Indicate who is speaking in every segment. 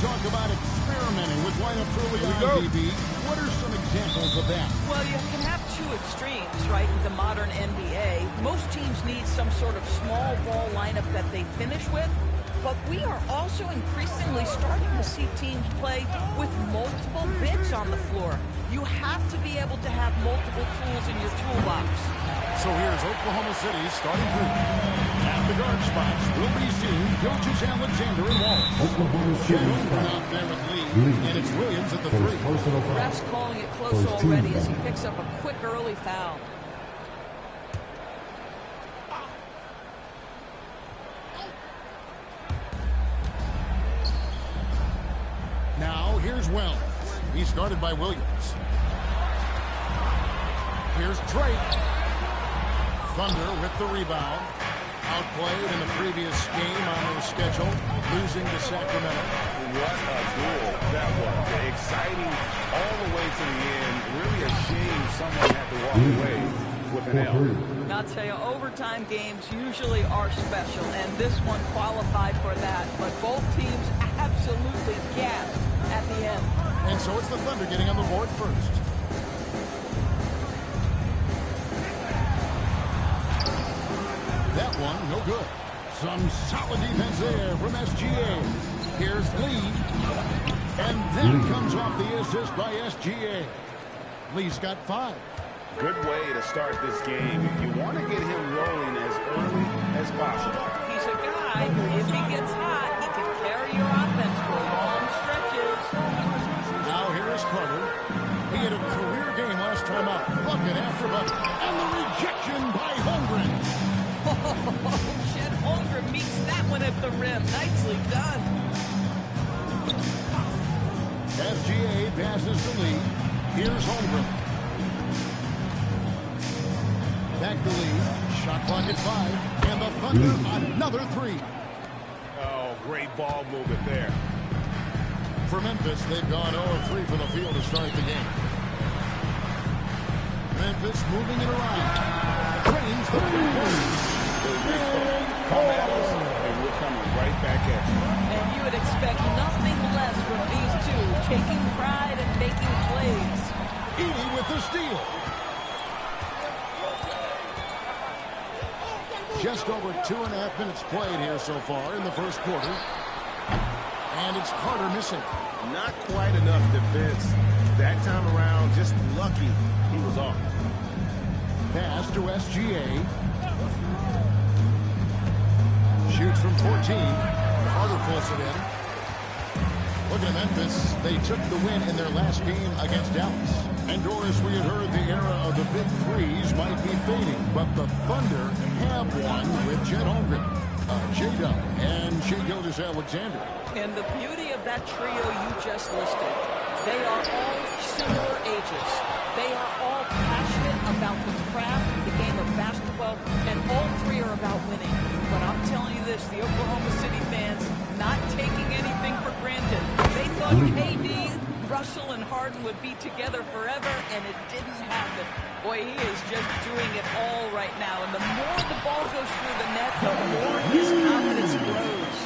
Speaker 1: talk about experimenting with lineups early on, DB. What are some examples of that?
Speaker 2: Well, you can have two extremes, right, in the modern NBA. Most teams need some sort of small ball lineup that they finish with. But we are also increasingly starting to see teams play with multiple bigs on the floor. You have to be able to have multiple tools in your toolbox.
Speaker 1: So here's Oklahoma City starting group. At the guard spots will be seen Gilgeous-Alexander and Wallace.
Speaker 3: Oklahoma City
Speaker 1: out there with Lee, and it's Williams at the three.
Speaker 2: Ref's calling it close already as he picks up a quick early foul.
Speaker 1: Now, here's Wells. He's guarded by Williams. Here's Drake. Thunder with the rebound. Outplayed in the previous game on their schedule, losing to Sacramento.
Speaker 4: What a duel that was. Exciting all the way to the end. Really a shame someone had to walk away with an L.
Speaker 2: I'll tell you, overtime games usually are special, and this one qualified for that. But both teams absolutely gassed at the end.
Speaker 1: And so it's the Thunder getting on the board first. That one, no good. Some solid defense there from SGA. Here's Lee. And that comes off the assist by SGA. Lee's got 5.
Speaker 4: Good way to start this game. You want to get him rolling as early as possible.
Speaker 2: He's a guy, if he gets hot, he can carry your offense for long stretches.
Speaker 1: Now here is Carter. He had a career game last time out. Bucket after bucket. And the rejection by Holmgren.
Speaker 2: Chet Holmgren meets that one at the rim. Nicely done.
Speaker 1: SGA passes to Lee. Here's Holmgren. Back to Lee. Shot clock at 5. And the Thunder, another 3.
Speaker 4: Oh, great ball movement there.
Speaker 1: For Memphis, they've gone 0-3 from the field to start the game. Memphis moving it around. Drains the three-pointer.
Speaker 4: Come at us, and we're coming right back at you.
Speaker 2: And you would expect nothing less from these two, taking pride and making plays.
Speaker 1: Edey with the steal. Just over 2.5 minutes played here so far in the first quarter. And it's Carter missing.
Speaker 4: Not quite enough defense. That time around, just lucky he was off.
Speaker 1: Pass to SGA. Shoots from 14. Carter pulls it in. Looking at Memphis, they took the win in their last game against Dallas. And Doris, we had heard the era of the big threes might be fading, but the Thunder have one with Chet Holmgren, J-Dub, and Shai Gilgeous-Alexander.
Speaker 2: And the beauty of that trio you just listed, they are all similar ages. They are all passionate about the craft of the game of basketball, and all three are about winning. But I'm telling you this, the Oklahoma City fans not taking anything for granted. They thought KD, Russell, and Harden would be together forever, and it didn't happen. Boy, he is just doing it all right now. And the more the ball goes through the net, the more his confidence grows.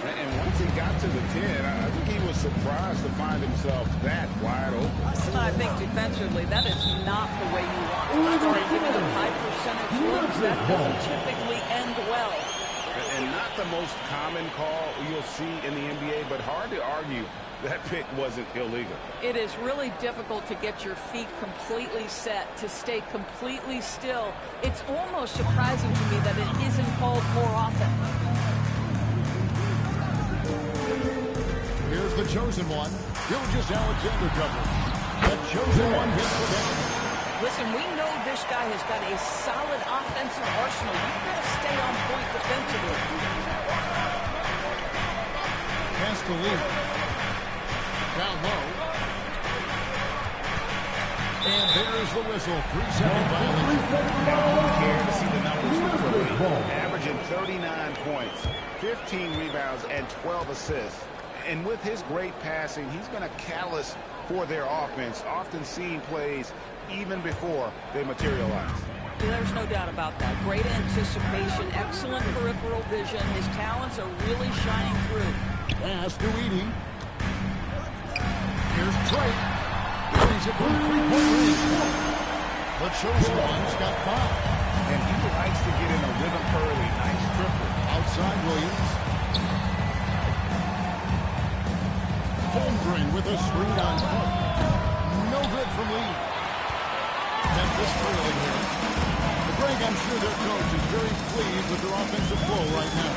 Speaker 4: And once he got to the 10, I think he was surprised to find himself that wide open.
Speaker 2: I think defensively, that is not the way you want to start giving up high percentage looks. That doesn't typically end well.
Speaker 4: And not the most common call you'll see in the NBA, but hard to argue that pick wasn't illegal.
Speaker 2: It is really difficult to get your feet completely set, to stay completely still. It's almost surprising to me that it isn't called more often.
Speaker 1: Here's the chosen one. Gilgeous-Alexander coverage. The chosen one hits the down.
Speaker 2: Listen, we know this guy has got a solid offensive arsenal. You've got to stay on point defensively.
Speaker 1: Pass to Lee. Down low. And there's the whistle. 3-second violation.
Speaker 4: Don't care to see the numbers for Lee. Averaging 39 points, 15 rebounds, and 12 assists. And with his great passing, he's been a catalyst for their offense, often seeing plays even before they materialize.
Speaker 2: There's no doubt about that. Great anticipation, excellent peripheral vision. His talents are really shining through.
Speaker 1: Pass to Edey. Here's Drake. Brings it from three-point range. The chosen one's got 5.
Speaker 4: And he likes to get in a rhythm early. Nice triple.
Speaker 1: Outside Williams. Holmgren with a screen on Cook. No good from Lee. Memphis trailing here. Greg, I'm sure their coach is very pleased with their offensive flow right now.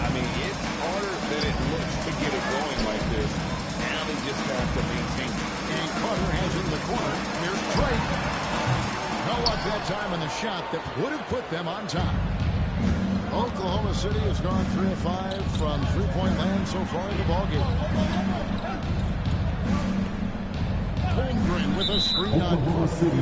Speaker 3: I mean, it's harder than it looks to get it going like this. Now they just have to maintain it.
Speaker 1: And Carter has it in the corner. Here's Drake. No luck that time on the shot that would have put them on top. Oklahoma City has gone 3 of 5 from three-point land so far in the ballgame. Holmgren with a screen on Cook. It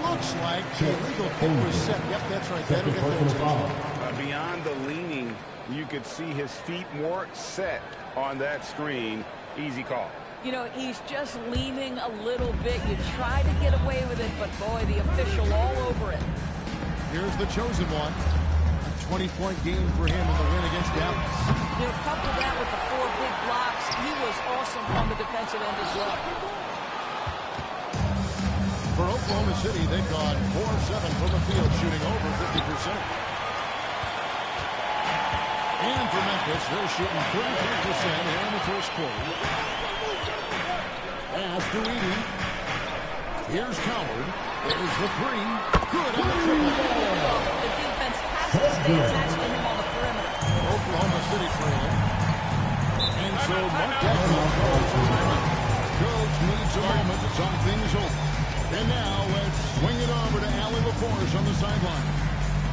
Speaker 1: looks like the illegal kick was set. Yep, that's right. That'll get their attention.
Speaker 4: Beyond the leaning, you could see his feet more set on that screen. Easy call.
Speaker 2: You know, he's just leaning a little bit. You try to get away with it, but boy, the official all over it.
Speaker 1: Here's the chosen one. A 20-point game for him in the win against Dallas.
Speaker 2: You know, couple that with the 4 big blocks. He was awesome on the defensive end as well.
Speaker 1: For Oklahoma City, they've gone 4-7 from the field, shooting over 50%. And for Memphis, they're shooting 33% here in the first quarter. Pass to Edey. Here's Coward. There's the 3. Good on the triple.
Speaker 2: The defense has to stay attached to him on the perimeter.
Speaker 1: Oklahoma City trailing. And so Mark Dagnall calls for time. Coach needs a moment to talk things over. And now let's swing it over to Allie LaForce on the sideline.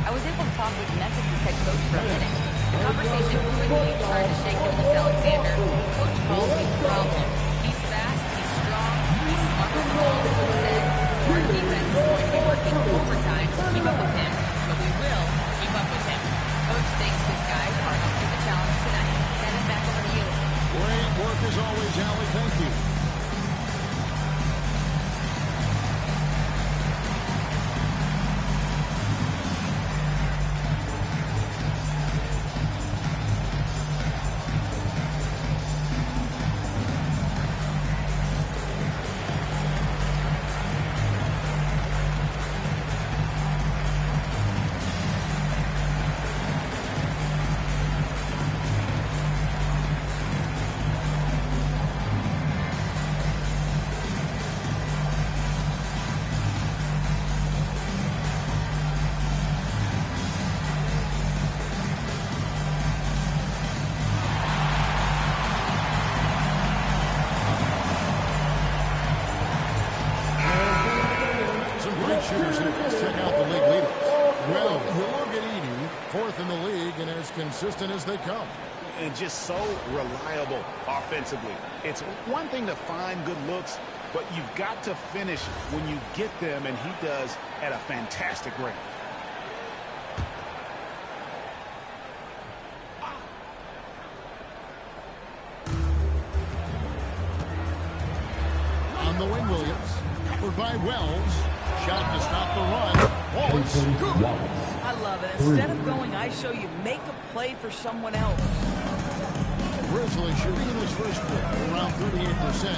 Speaker 5: I was able to talk with Memphis' head coach for a minute. The conversation quickly turned to shake Gilgeous Alexander. Coach calls me the problem. He's fast, he's strong, he's smart with the ball. He said, our defense is going to be working overtime to keep up with him, but we will keep up with him. Coach thinks his guys are up to the challenge tonight. Send it back over to you.
Speaker 1: Great work as always, Allie. Thank you. Shooters here. Let's check out the league leaders. Well, look at Edey, 4th in the league and as consistent as they come.
Speaker 4: And just so reliable offensively. It's one thing to find good looks, but you've got to finish when you get them, and he does at a fantastic rate.
Speaker 1: On the wing, Williams. Covered by Wells. Shot to stop the run. Wallace. Good.
Speaker 2: I love it. Instead of going ISO, you make a play for someone else.
Speaker 1: Grizzlies shooting in this first quarter around 38%.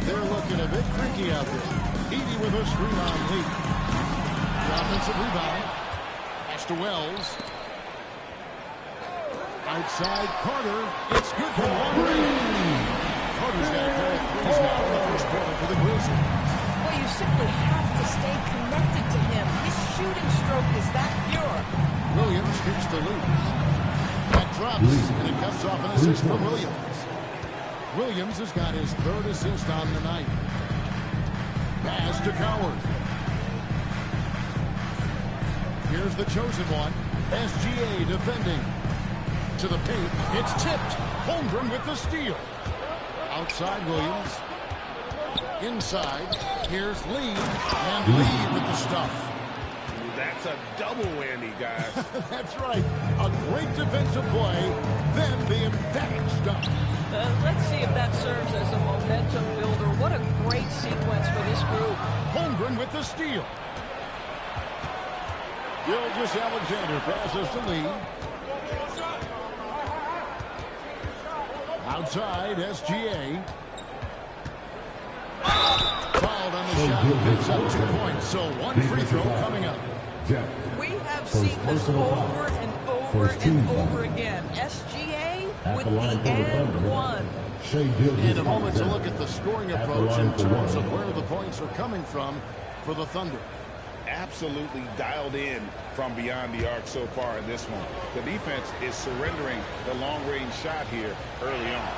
Speaker 1: They're looking a bit creaky out there. Edey with a screen on Lee. The offensive rebound. Pass to Wells. Outside Carter. It's good for long range. Carter's got a pair of threes now in the first quarter for the Grizzlies.
Speaker 2: Well, you simply have to stay connected to him. His shooting stroke is that pure.
Speaker 1: Williams hits to lose. That drops, and it comes off an assist from Williams. Williams has got his 3rd assist on the night. Pass to Coward. Here's the chosen one. SGA defending. To the paint. It's tipped. Holmgren with the steal. Outside Williams. Inside. Here's Lee. And Lee with the stuff.
Speaker 4: That's a double whammy, guys.
Speaker 1: That's right. A great defensive play, then the emphatic stuff.
Speaker 2: Let's see if that serves as a momentum builder. What a great sequence for this group.
Speaker 1: Holmgren with the steal. Gilgeous Alexander passes to Lee. Outside, SGA. Fouled on the shot. Gives up 2 points. So one free throw coming up.
Speaker 2: We have seen this over and over and over again. SGA with the and one.
Speaker 1: In a moment to look at the scoring approach in terms of where the points are coming from for the Thunder.
Speaker 4: Absolutely dialed in from beyond the arc so far in this one. The defense is surrendering the long-range shot here early on.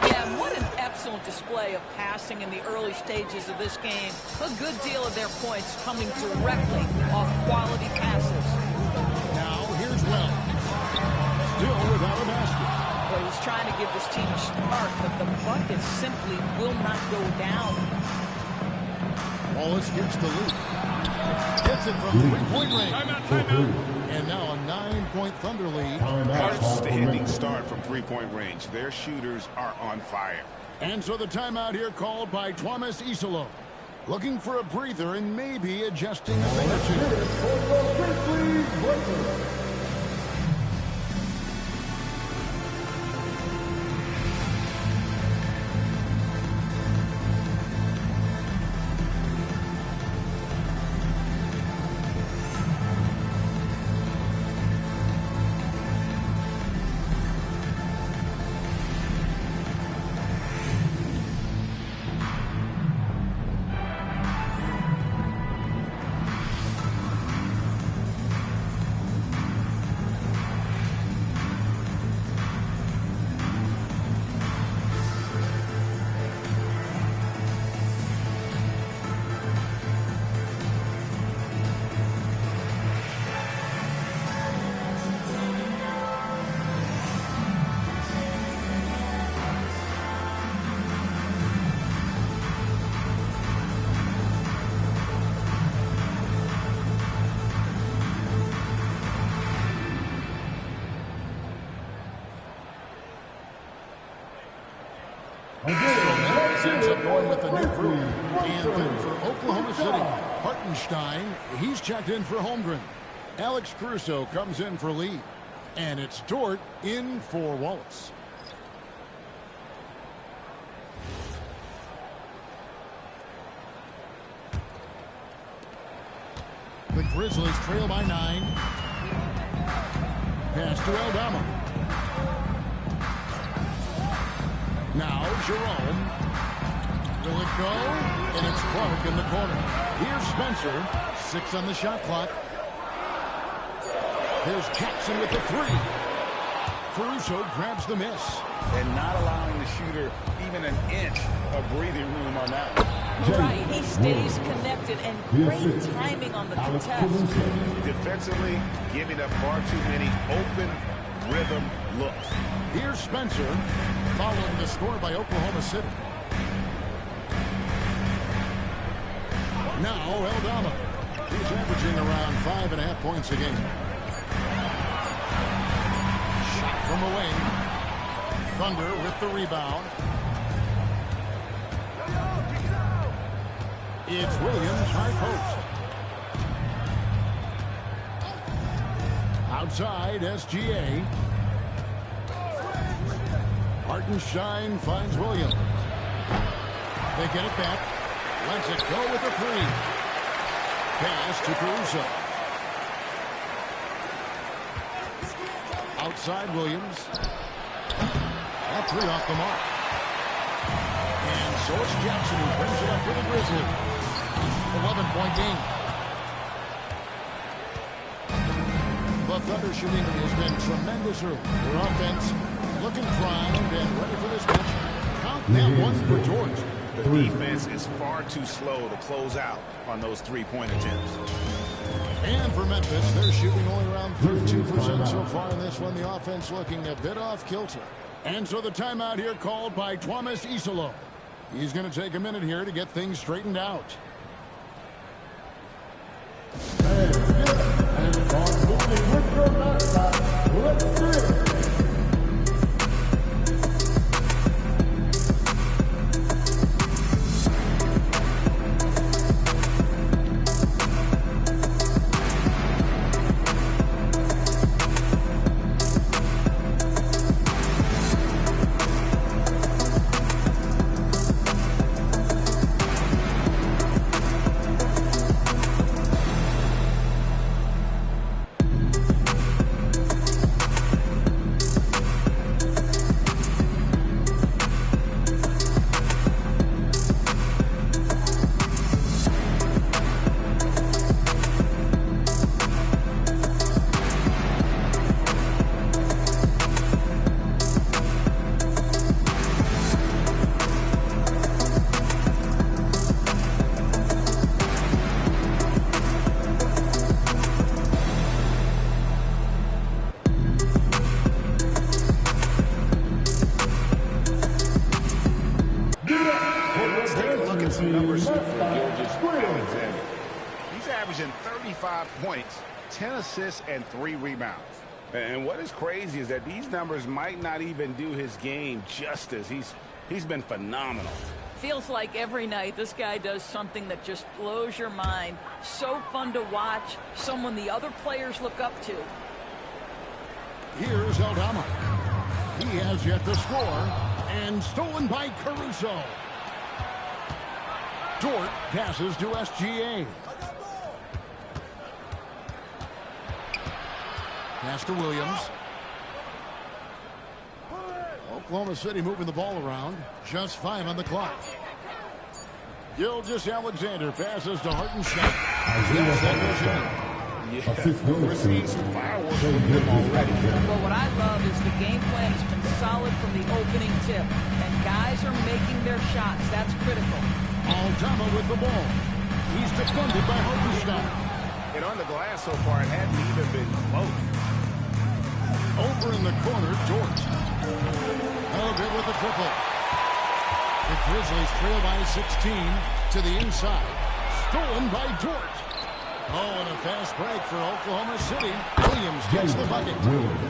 Speaker 2: Yeah, what an excellent display of passing in the early stages of this game. A good deal of their points coming directly off quality passes.
Speaker 1: Now here's Wells. Still without a basket.
Speaker 2: Well, he's trying to give this team a start, but the bucket simply will not go down.
Speaker 1: Wallace gets the lead. Gets it from three-point range.
Speaker 3: Timeout.
Speaker 1: And now a 9-point Thunder lead.
Speaker 4: Outstanding start from three-point range. Their shooters are on fire.
Speaker 1: And so the timeout here called by Thomas Isolo. Looking for a breather and maybe adjusting a thing or two. Ends up going with the new group. And then for Oklahoma City, Hartenstein, he's checked in for Holmgren. Alex Caruso comes in for Lee. And it's Dort in for Wallace. The Grizzlies trail by 9. Pass to Aldama. Now Jerome. Will it go? And it's Clark in the corner. Here's Spencer. 6 on the shot clock. There's Jackson with the 3. Caruso grabs the miss.
Speaker 4: And not allowing the shooter even an inch of breathing room on that one.
Speaker 2: Right, he stays connected and great timing on the contest.
Speaker 4: Defensively, giving up far too many open rhythm looks.
Speaker 1: Here's Spencer, following the score by Oklahoma City. Now Aldama. He's averaging around 5.5 points a game. Shot from the wing. Thunder with the rebound. It's Williams, high post. Outside, SGA. Hartenstein finds Williams. They get it back. Lets it go with the 3. Pass to Caruso. Outside Williams. That 3 off the mark. And so it's Jackson who brings it up for the Grizzlies. 11-point game. The Thunder shooting has been tremendous early. Their offense looking primed and ready for this match. Count that one for George.
Speaker 4: The defense is far too slow to close out on those three-point attempts.
Speaker 1: And for Memphis, they're shooting only around 32% so far in this one. The offense looking a bit off kilter. And so the timeout here called by Thomas Isolo. He's going to take a minute here to get things straightened out. Let's do it.
Speaker 4: some numbers for Gilgeous-Alexander. He's averaging 35 points, 10 assists, and 3 rebounds. And what is crazy is that these numbers might not even do his game justice. He's been phenomenal.
Speaker 2: Feels like every night this guy does something that just blows your mind. So fun to watch, someone the other players look up to.
Speaker 1: Here's Aldama. He has yet to score, and stolen by Caruso. Dort passes to SGA. Pass to Williams. Oklahoma City moving the ball around. Just 5 on the clock. Gilgeous-Alexander passes to Hartenstein.
Speaker 4: We're seeing some fireworks from him already.
Speaker 2: Well, what I love is the game plan has been solid from the opening tip. And guys are making their shots. That's critical.
Speaker 1: Aldama with the ball. He's defended by Hartenstein.
Speaker 4: And on the glass so far, it hadn't even been close.
Speaker 1: Over in the corner, Dort. Good with the triple. The Grizzlies trail by 16 to the inside. Stolen by Dort. And a fast break for Oklahoma City. Williams gets the bucket.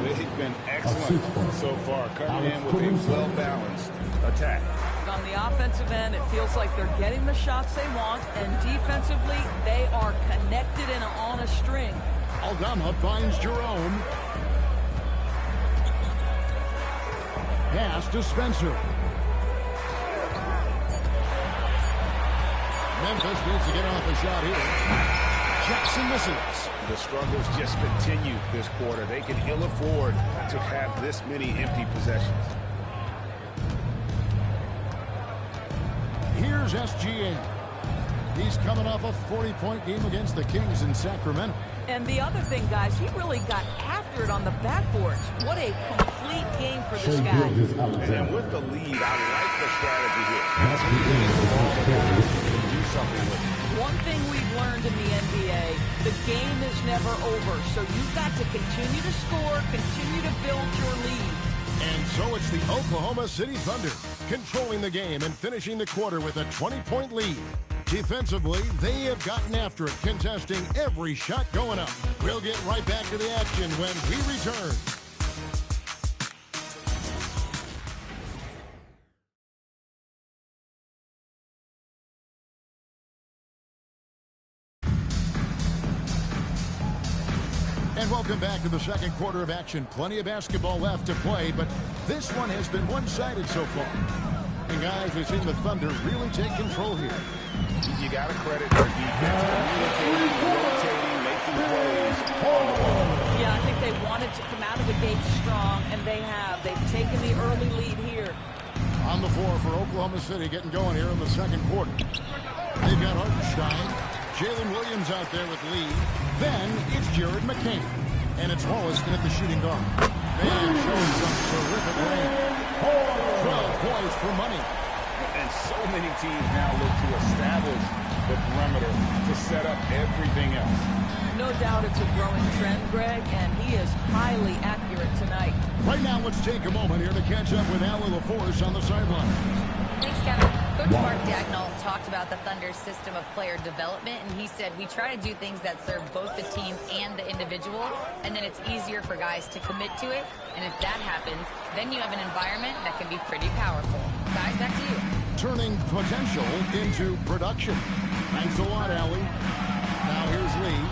Speaker 4: They've been excellent so far, coming in with a well-balanced attack.
Speaker 2: On the offensive end, it feels like they're getting the shots they want, and defensively, they are connected and on a string.
Speaker 1: Aldama finds Jerome. Pass to Spencer. Memphis needs to get off a shot here. Jackson misses.
Speaker 4: The struggles just continue this quarter. They can ill afford to have this many empty possessions.
Speaker 1: Here's SGA. He's coming off a 40-point game against the Kings in Sacramento.
Speaker 2: And the other thing, guys, he really got after it on the backboards. What a complete game for this guy.
Speaker 4: And with the lead, I like the strategy here. Do something with it.
Speaker 2: One thing we've learned in the NBA, the game is never over. So you've got to continue to score, continue to build your lead.
Speaker 1: And so it's the Oklahoma City Thunder controlling the game and finishing the quarter with a 20-point lead. Defensively, they have gotten after it, contesting every shot going up. We'll get right back to the action when we return. And welcome back to the second quarter of action. Plenty of basketball left to play, but this one has been one-sided so far. And guys, we've seen the Thunder really take control here.
Speaker 4: You got to credit their defense. Communicating, rotating, making plays.
Speaker 2: Yeah, I think they wanted to come out of the gate strong, and they have. They've taken the early lead here.
Speaker 1: On the floor for Oklahoma City, getting going here in the second quarter. They've got Hartenstein. Jalen Williams out there with Lee. Then it's Jared McCain. And it's Wallace in at the shooting guard. Man, showing some terrific range. 12 points for money.
Speaker 4: And so many teams now look to establish the perimeter to set up everything else.
Speaker 2: No doubt it's a growing trend, Greg, and he is highly accurate tonight.
Speaker 1: Right now, let's take a moment here to catch up with Allie LaForce on the sideline.
Speaker 5: Thanks, Kevin. Coach Mark Dagnall talked about the Thunder's system of player development, and he said, we try to do things that serve both the team and the individual, and then it's easier for guys to commit to it. And if that happens, then you have an environment that can be pretty powerful. Guys, back to you.
Speaker 1: Turning potential into production. Thanks a lot, Allie. Now here's Lee.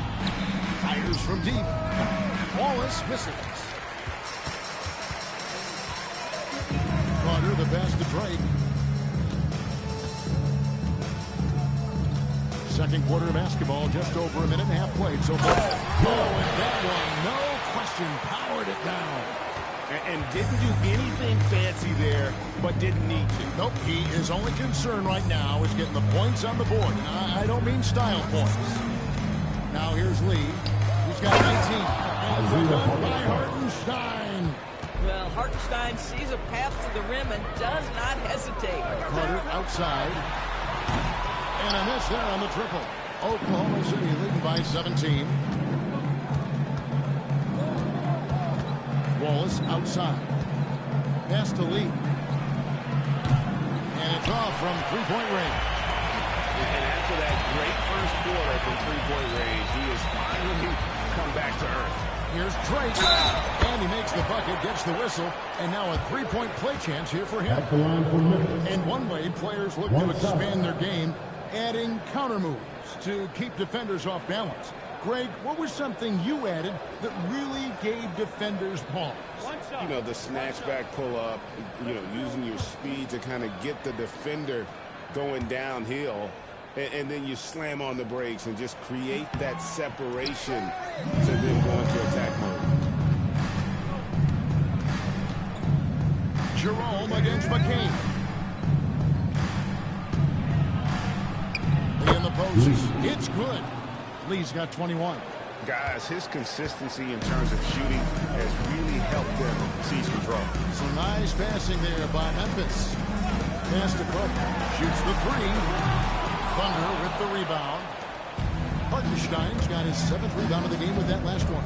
Speaker 1: Fires from deep. Wallace misses. Carter, the pass to Drake. Second quarter of basketball, just over a minute and a half played so far. And that one, no question, powered it down.
Speaker 4: And didn't do anything fancy there, but didn't need to.
Speaker 1: Nope, his only concern right now is getting the points on the board. I don't mean style points. Now here's Lee. He's got 19. And done by Hartenstein.
Speaker 2: Well, Hartenstein sees a path to the rim and does not hesitate.
Speaker 1: Carter outside. And a miss there on the triple. Oklahoma City leading by 17. Wallace outside. Pass to Lee. And it's off from three-point range.
Speaker 4: And after that great first quarter from three-point range, he has finally come back to earth.
Speaker 1: Here's Drake, and he makes the bucket, gets the whistle, and now a three-point play chance here for him. And one way players look to expand their game, adding counter moves to keep defenders off balance. Greg, what was something you added that really gave defenders pause?
Speaker 3: You know, the snatchback pull-up, you know, using your speed to kind of get the defender going downhill, and then you slam on the brakes and just create that separation to then go into attack mode.
Speaker 1: Jerome against McCain. Lee in the post. It's good. Lee's got 21.
Speaker 4: Guys, his consistency in terms of shooting has really helped them seize control.
Speaker 1: Some nice passing there by Memphis. Pass to Cook. Shoots the three. Thunder with the rebound. Hartenstein's got his 7th rebound of the game with that last one.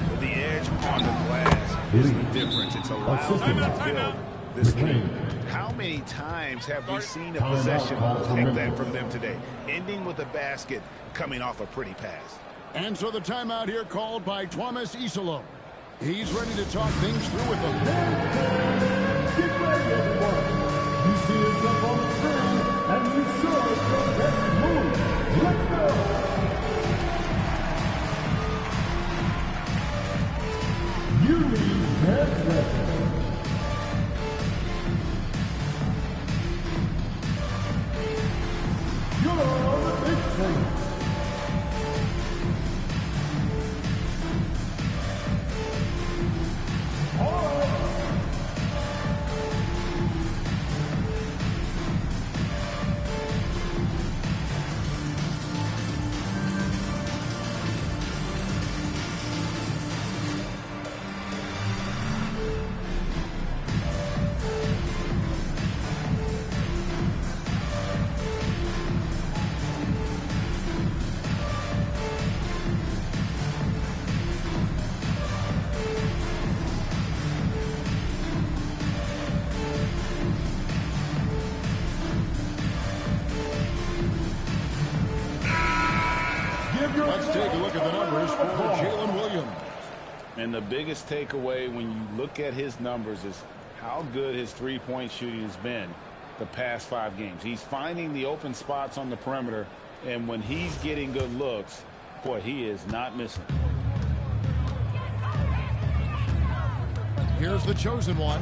Speaker 4: But the edge on the glass is the difference. It's allowed them to build this lead. How many times have we seen a possession take that from them today, ending with a basket coming off a pretty pass?
Speaker 1: And so the timeout here called by Thomas Isolo. He's ready to talk things through with them.
Speaker 6: Get ready, everyone. You see yourself on the screen, and you saw your best move. Let's go. You need next lesson. You're on the big stage.
Speaker 1: Let's take a look at the numbers for Jalen Williams.
Speaker 4: And the biggest takeaway when you look at his numbers is how good his three-point shooting has been the past 5 games. He's finding the open spots on the perimeter, and when he's getting good looks, boy, he is not missing.
Speaker 1: Here's the chosen one.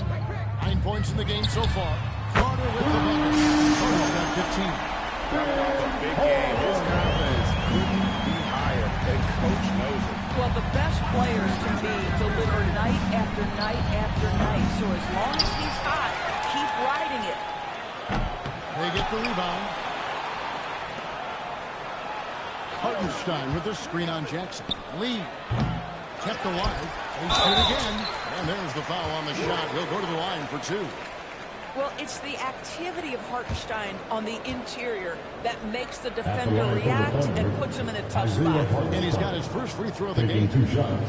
Speaker 1: 9 points in the game so far. Carter with the bucket. Carter's got 15.
Speaker 4: Coming off a big game, his confidence couldn't be higher, and Coach knows it.
Speaker 2: Well, the best players to me deliver night after night after night. So as long as he's hot, keep riding it.
Speaker 1: They get the rebound. Hartenstein with the screen on Jackson. Lee kept alive. They shoot again. And there's the foul on the shot. He'll go to the line for 2.
Speaker 2: Well, it's the activity of Hartenstein on the interior that makes the defender react and puts him in a tough spot.
Speaker 1: And he's got his first free throw of the game.
Speaker 6: 2 shots.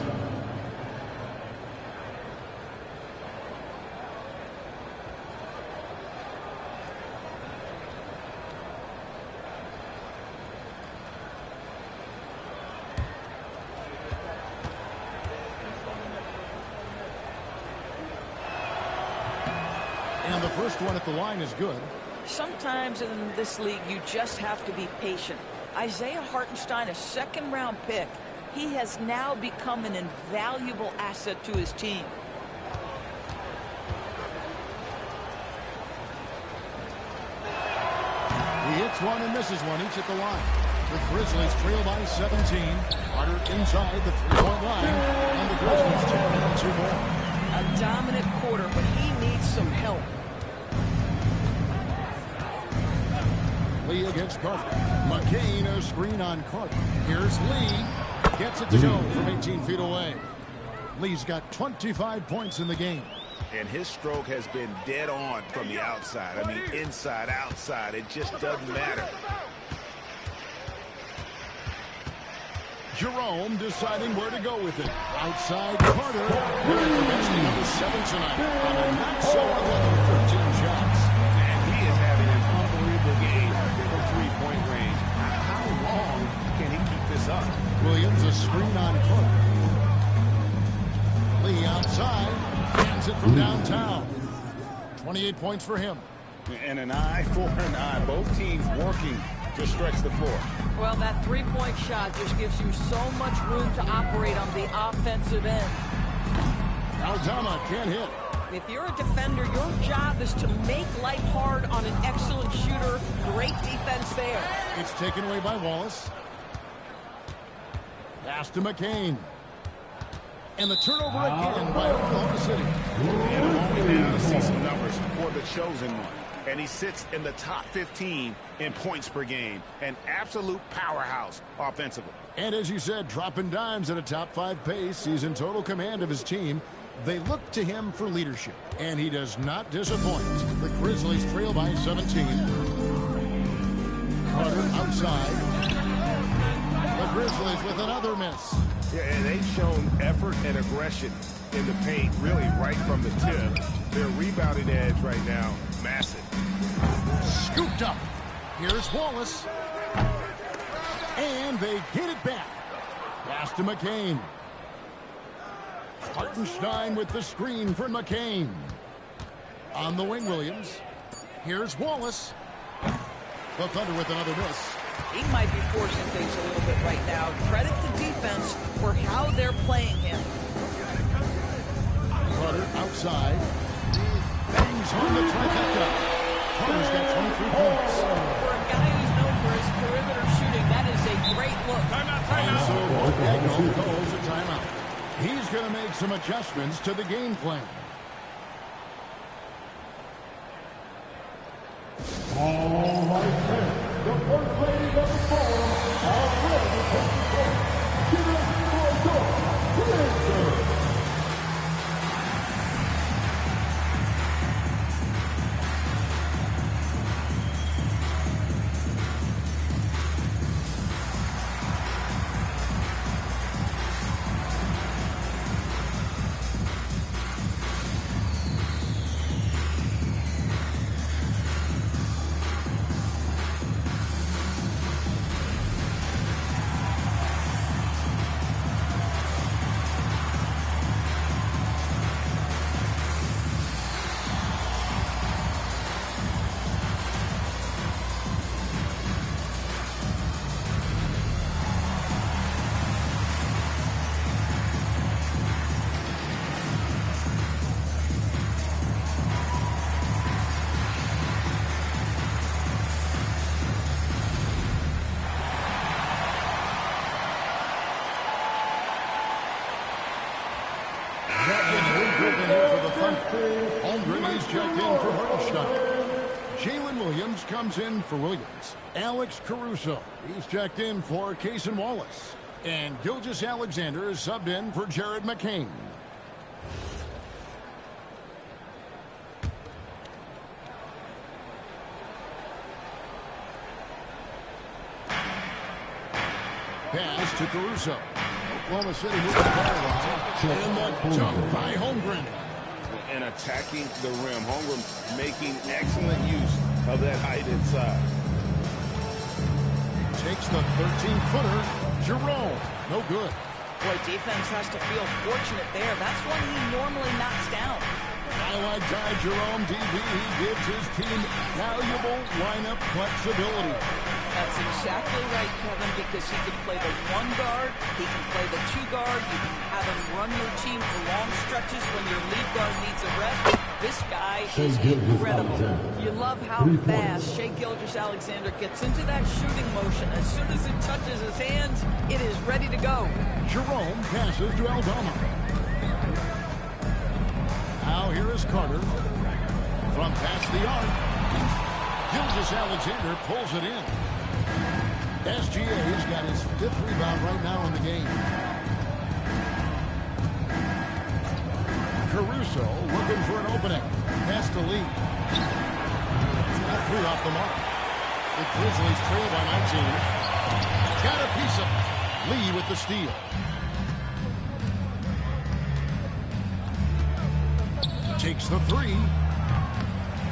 Speaker 1: And the first one at the line is good.
Speaker 2: Sometimes in this league, you just have to be patient. Isaiah Hartenstein, a second-round pick, he has now become an invaluable asset to his team.
Speaker 1: He hits one and misses one, each at the line. The Grizzlies trail by 17. Carter inside the three-point line. And the Grizzlies take on 2 more.
Speaker 2: A dominant quarter, but he needs some help.
Speaker 1: Lee against Carter. McCain, a screen on Carter. Here's Lee. Gets it to go from 18 feet away. Lee's got 25 points in the game.
Speaker 4: And his stroke has been dead on from the outside. I mean, inside, outside, it just doesn't matter.
Speaker 1: Jerome deciding where to go with it. Outside Carter. We're at the best number 7 tonight. On a not so 11 13 shots.
Speaker 4: And he is having an unbelievable game from three-point range.
Speaker 1: hits it from downtown. 28 points for him.
Speaker 4: And an eye for an eye. Both teams working to stretch the floor.
Speaker 2: Well, that three-point shot just gives you so much room to operate on the offensive end.
Speaker 1: Aldama can't hit.
Speaker 2: If you're a defender, your job is to make life hard on an excellent shooter. Great defense there.
Speaker 1: It's taken away by Wallace. Pass to McCain. And the turnover again by Oklahoma City.
Speaker 4: And a moment now to see some numbers for the chosen one. And he sits in the top 15 in points per game. An absolute powerhouse offensively.
Speaker 1: And as you said, dropping dimes at a top 5 pace. He's in total command of his team. They look to him for leadership, and he does not disappoint. The Grizzlies trail by 17. Carter outside. The Grizzlies with another miss.
Speaker 4: Yeah, and they've shown effort and aggression in the paint, really right from the tip. Their rebounding edge right now, massive.
Speaker 1: Scooped up. Here's Wallace. And they get it back. Pass to McCain. Hartenstein with the screen for McCain. On the wing, Williams. Here's Wallace. The Thunder with another miss.
Speaker 2: He might be forcing things a little bit right now. Credit the defense for how they're playing him.
Speaker 1: Carter outside. Bangs on the trifecta. Carter's got 23 points.
Speaker 2: For a guy who's known for his perimeter shooting, that is a great look.
Speaker 1: And so Borrego calls a timeout. He's going to make some adjustments to the game plan.
Speaker 6: All right, then. The first ladies of the forum are ready to take the court. Give it up for Grizzlies.
Speaker 1: Holmgren is checked in for Hartenstein. Jalen Williams comes in for Williams. Alex Caruso, he's checked in for Cason Wallace. And Gilgeous-Alexander is subbed in for Jared McCain. Pass to Caruso. Oklahoma City moving the ball line. And the jump by Holmgren.
Speaker 3: And attacking the rim. Holmgren making excellent use of that height inside.
Speaker 1: Takes the 13-footer. Jerome. No good.
Speaker 2: Boy, defense has to feel fortunate there. That's one he normally knocks down.
Speaker 1: Highlight by Jerome DB. He gives his team valuable lineup flexibility.
Speaker 2: That's exactly right, Kevin, because he can play the one guard, he can play the two guard, you can have him run your team for long stretches when your lead guard needs a rest. This guy is incredible. You love how fast Shai Gilgeous-Alexander gets into that shooting motion. As soon as it touches his hands, it is ready to go.
Speaker 1: Jerome passes to Aldama. Now here is Carter. From past the arc. Gilgeous-Alexander pulls it in. SGA's got his 5th rebound right now in the game. Caruso looking for an opening. Pass to Lee. It's not 3 off the mark. The Grizzlies trail by 19. Got a piece of it. Lee with the steal. Takes the 3.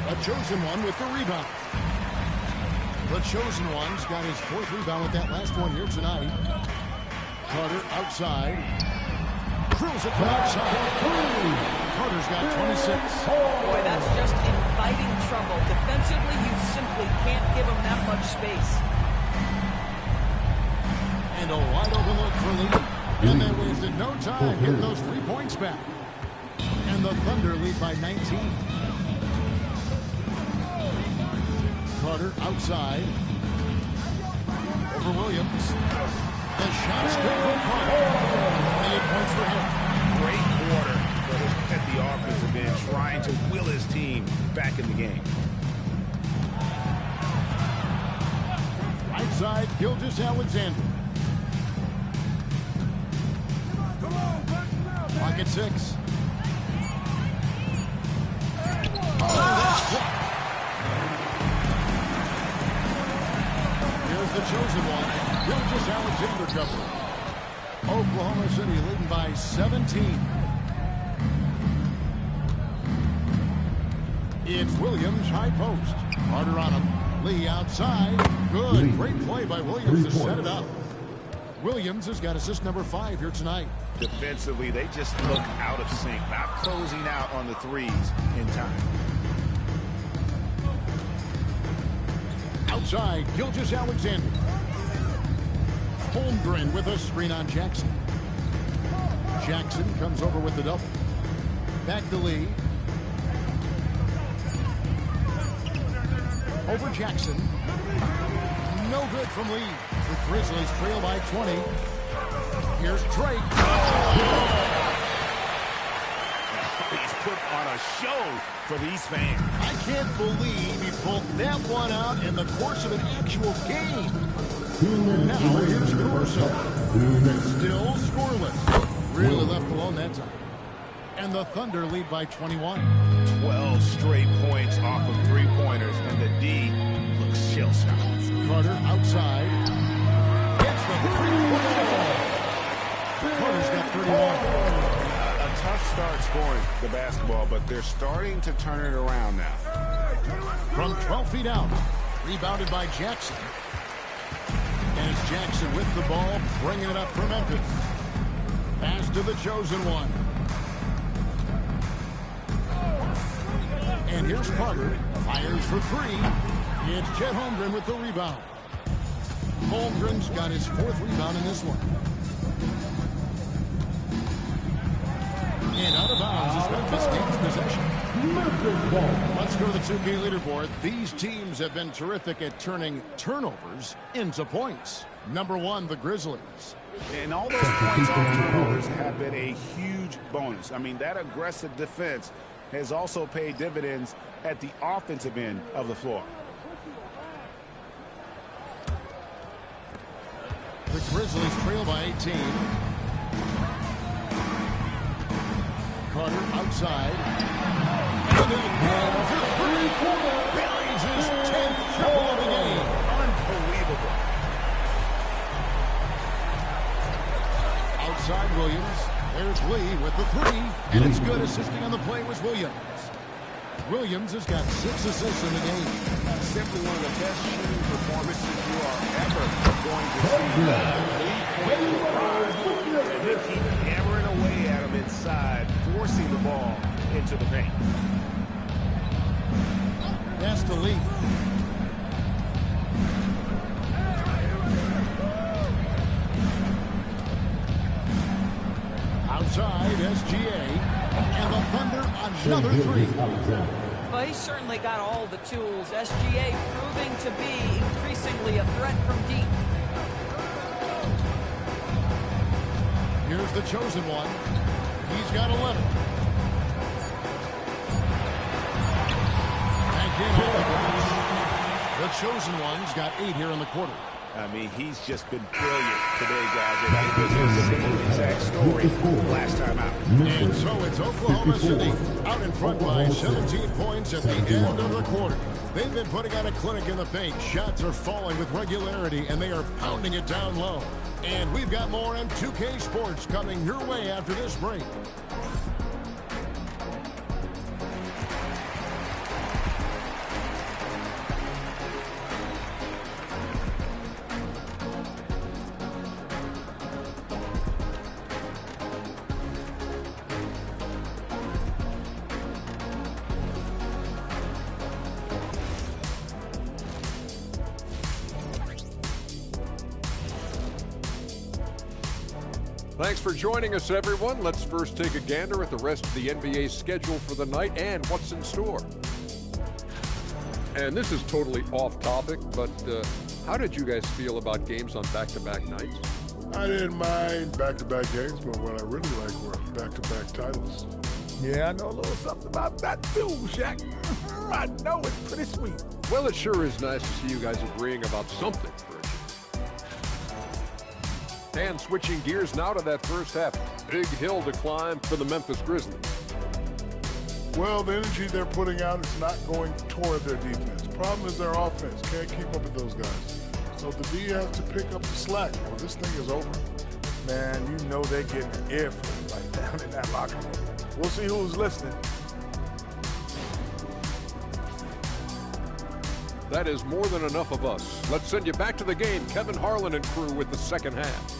Speaker 1: A chosen one with the rebound. The chosen one's got his 4th rebound with that last one here tonight. Carter outside. Drills it from outside. Carter's got 26.
Speaker 2: Boy, that's just inviting trouble. Defensively, you simply can't give him that much space.
Speaker 1: And a wide open look for Lee. And they wasted no time getting those 3 points back. And the Thunder lead by 19. Carter outside. Over Williams. The shot's good from Carter. 8 points for him.
Speaker 4: Great quarter at the offensive end, trying to will his team back in the game.
Speaker 1: Right side, Gilgeous-Alexander. Pocket 6. Here's the chosen one. Gilgeous-Alexander cover. Oklahoma City leading by 17. It's Williams, high post. Carter on him. Lee outside. Good. Great play by Williams to set it up. Williams has got assist number 5 here tonight.
Speaker 4: Defensively, they just look out of sync, not closing out on the threes in time.
Speaker 1: Outside, Gilgeous-Alexander. Holmgren with a screen on Jackson. Jackson comes over with the double. Back to Lee. Over Jackson. No good from Lee. The Grizzlies trail by 20. Here's Drake.
Speaker 4: He's put on a show for these fans.
Speaker 1: I can't believe he pulled that one out in the course of an actual game. Now here's Corso. Still scoreless. Really left alone that time. And the Thunder lead by 21.
Speaker 4: 12 straight points off of three-pointers, and the D looks shell-shocked.
Speaker 1: Carter outside. Gets the three-pointer. Carter's got 31.
Speaker 4: A tough start scoring the basketball, but they're starting to turn it around now.
Speaker 1: From 12 feet out. Rebounded by Jackson. And it's Jackson with the ball, bringing it up for Memphis. Pass to the chosen one. And here's Carter. Fires for 3. It's Chet Holmgren with the rebound. Holmgren's got his 4th rebound in this one. And out of bounds as Memphis gains possession. Let's go to the 2K leaderboard. These teams have been terrific at turning turnovers into points. Number 1, the Grizzlies.
Speaker 4: And all those points on turnovers have been a huge bonus. I mean, that aggressive defense has also paid dividends at the offensive end of the floor.
Speaker 1: The Grizzlies trail by 18. Carter outside. And again for 3. Buries his 10th triple of the game.
Speaker 4: Unbelievable.
Speaker 1: Outside Williams. There's Lee with the 3. And it's good. Assisting on the play was Williams. Williams has got 6 assists in the game.
Speaker 4: Simply one of the best shooting performances you are ever going to see. And they keep hammering away at him inside, forcing the ball into the paint.
Speaker 1: That's the Lee. Outside, SGA. And the Thunder, another 3.
Speaker 2: Well, he's certainly got all the tools. SGA proving to be increasingly a threat from deep.
Speaker 1: Here's the chosen one. He's got 11. Again, the chosen one's got 8 here in the quarter.
Speaker 4: I mean, he's just been brilliant today, guys. And that was the same exact story last time out.
Speaker 1: And so it's Oklahoma City out in front by 17 points at the end of the quarter. They've been putting on a clinic in the paint. Shots are falling with regularity, and they are pounding it down low. And we've got more on 2K Sports coming your way after this break.
Speaker 7: Thanks for joining us, everyone. Let's first take a gander at the rest of the NBA schedule for the night and what's in store. And this is totally off topic, but how did you guys feel about games on back-to-back nights?
Speaker 6: I didn't mind back-to-back games, but what I really like were back-to-back titles.
Speaker 8: Yeah, I know a little something about that too, Shaq. I know it's pretty sweet.
Speaker 7: Well, it sure is nice to see you guys agreeing about something for a change. And switching gears now to that first half. Big hill to climb for the Memphis Grizzlies.
Speaker 6: Well, the energy they're putting out is not going toward their defense. Problem is their offense can't keep up with those guys. So the D has to pick up the slack, or this thing is over.
Speaker 8: Man, you know they're getting an earful right down in that locker room. We'll see who's listening.
Speaker 7: That is more than enough of us. Let's send you back to the game. Kevin Harlan and crew with the second half.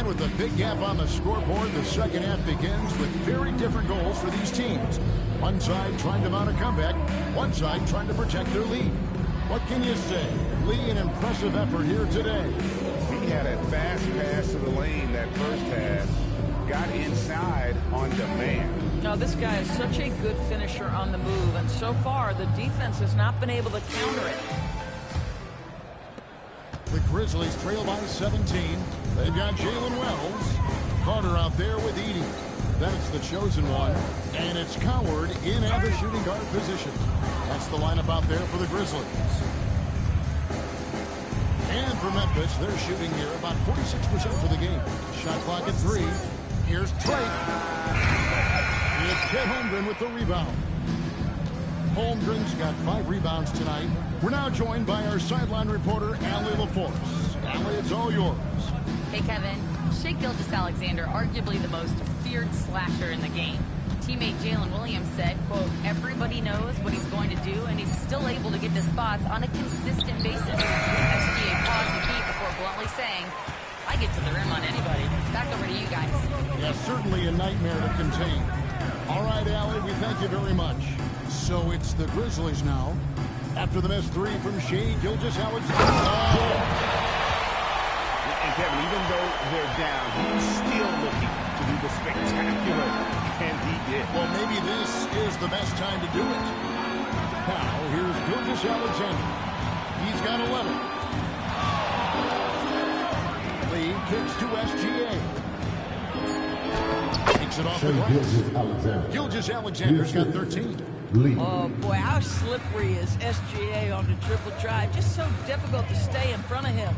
Speaker 1: With a big gap on the scoreboard, the second half begins with very different goals for these teams. One side trying to mount a comeback, one side trying to protect their lead. What can you say? Lee, an impressive effort here today.
Speaker 4: He had a fast pass to the lane that first half. Got inside on demand.
Speaker 2: Now, this guy is such a good finisher on the move, and so far the defense has not been able to counter it.
Speaker 1: The Grizzlies trail by 17. They've got Jalen Wells. Carter out there with Edey. Then it's the chosen one. And it's Coward in at the shooting guard position. That's the lineup out there for the Grizzlies. And for Memphis, they're shooting here about 46% for the game. Shot clock at 3. Here's Trey. It's Chet Holmgren with the rebound. Holmgren's got 5 rebounds tonight. We're now joined by our sideline reporter, Allie LaForce. Allie, it's all yours.
Speaker 5: Hey, Kevin. Shai Gilgeous-Alexander, arguably the most feared slasher in the game. Teammate Jalen Williams said, quote, everybody knows what he's going to do, and he's still able to get to spots on a consistent basis. SGA paused the key before bluntly saying, I get to the rim on anybody. Back over to you guys.
Speaker 1: Yeah, certainly a nightmare to contain. All right, Allie, we thank you very much. So it's the Grizzlies now. After the missed 3 from Shai Gilgeous-Alexander.
Speaker 4: And Kevin, even though they're down, he's still looking to do the spectacular, and he did.
Speaker 1: Well, maybe this is the best time to do it. Now, here's Gilgeous-Alexander. He's got 11. Lee kicks to SGA. Takes it off the glass. Gilgeous-Alexander's got 13.
Speaker 2: Oh, boy, how slippery is SGA on the triple drive. Just so difficult to stay in front of him.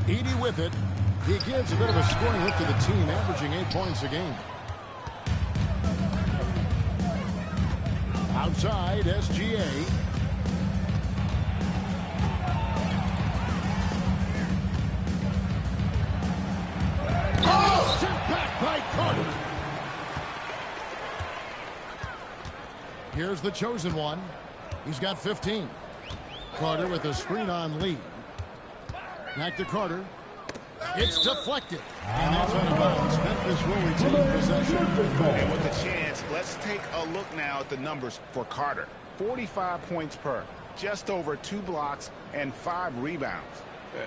Speaker 1: Edey with it. He gives a bit of a scoring lift to the team, averaging 8 points a game. Outside, SGA. Oh! Sent back by Carter. Here's the chosen one. He's got 15. Carter with a screen on Lee. Back to Carter. It's deflected. And that's out of bounds. Memphis will retain possession.
Speaker 4: And with the chance, let's take a look now at the numbers for Carter. 45 points per, just over 2 blocks and 5 rebounds.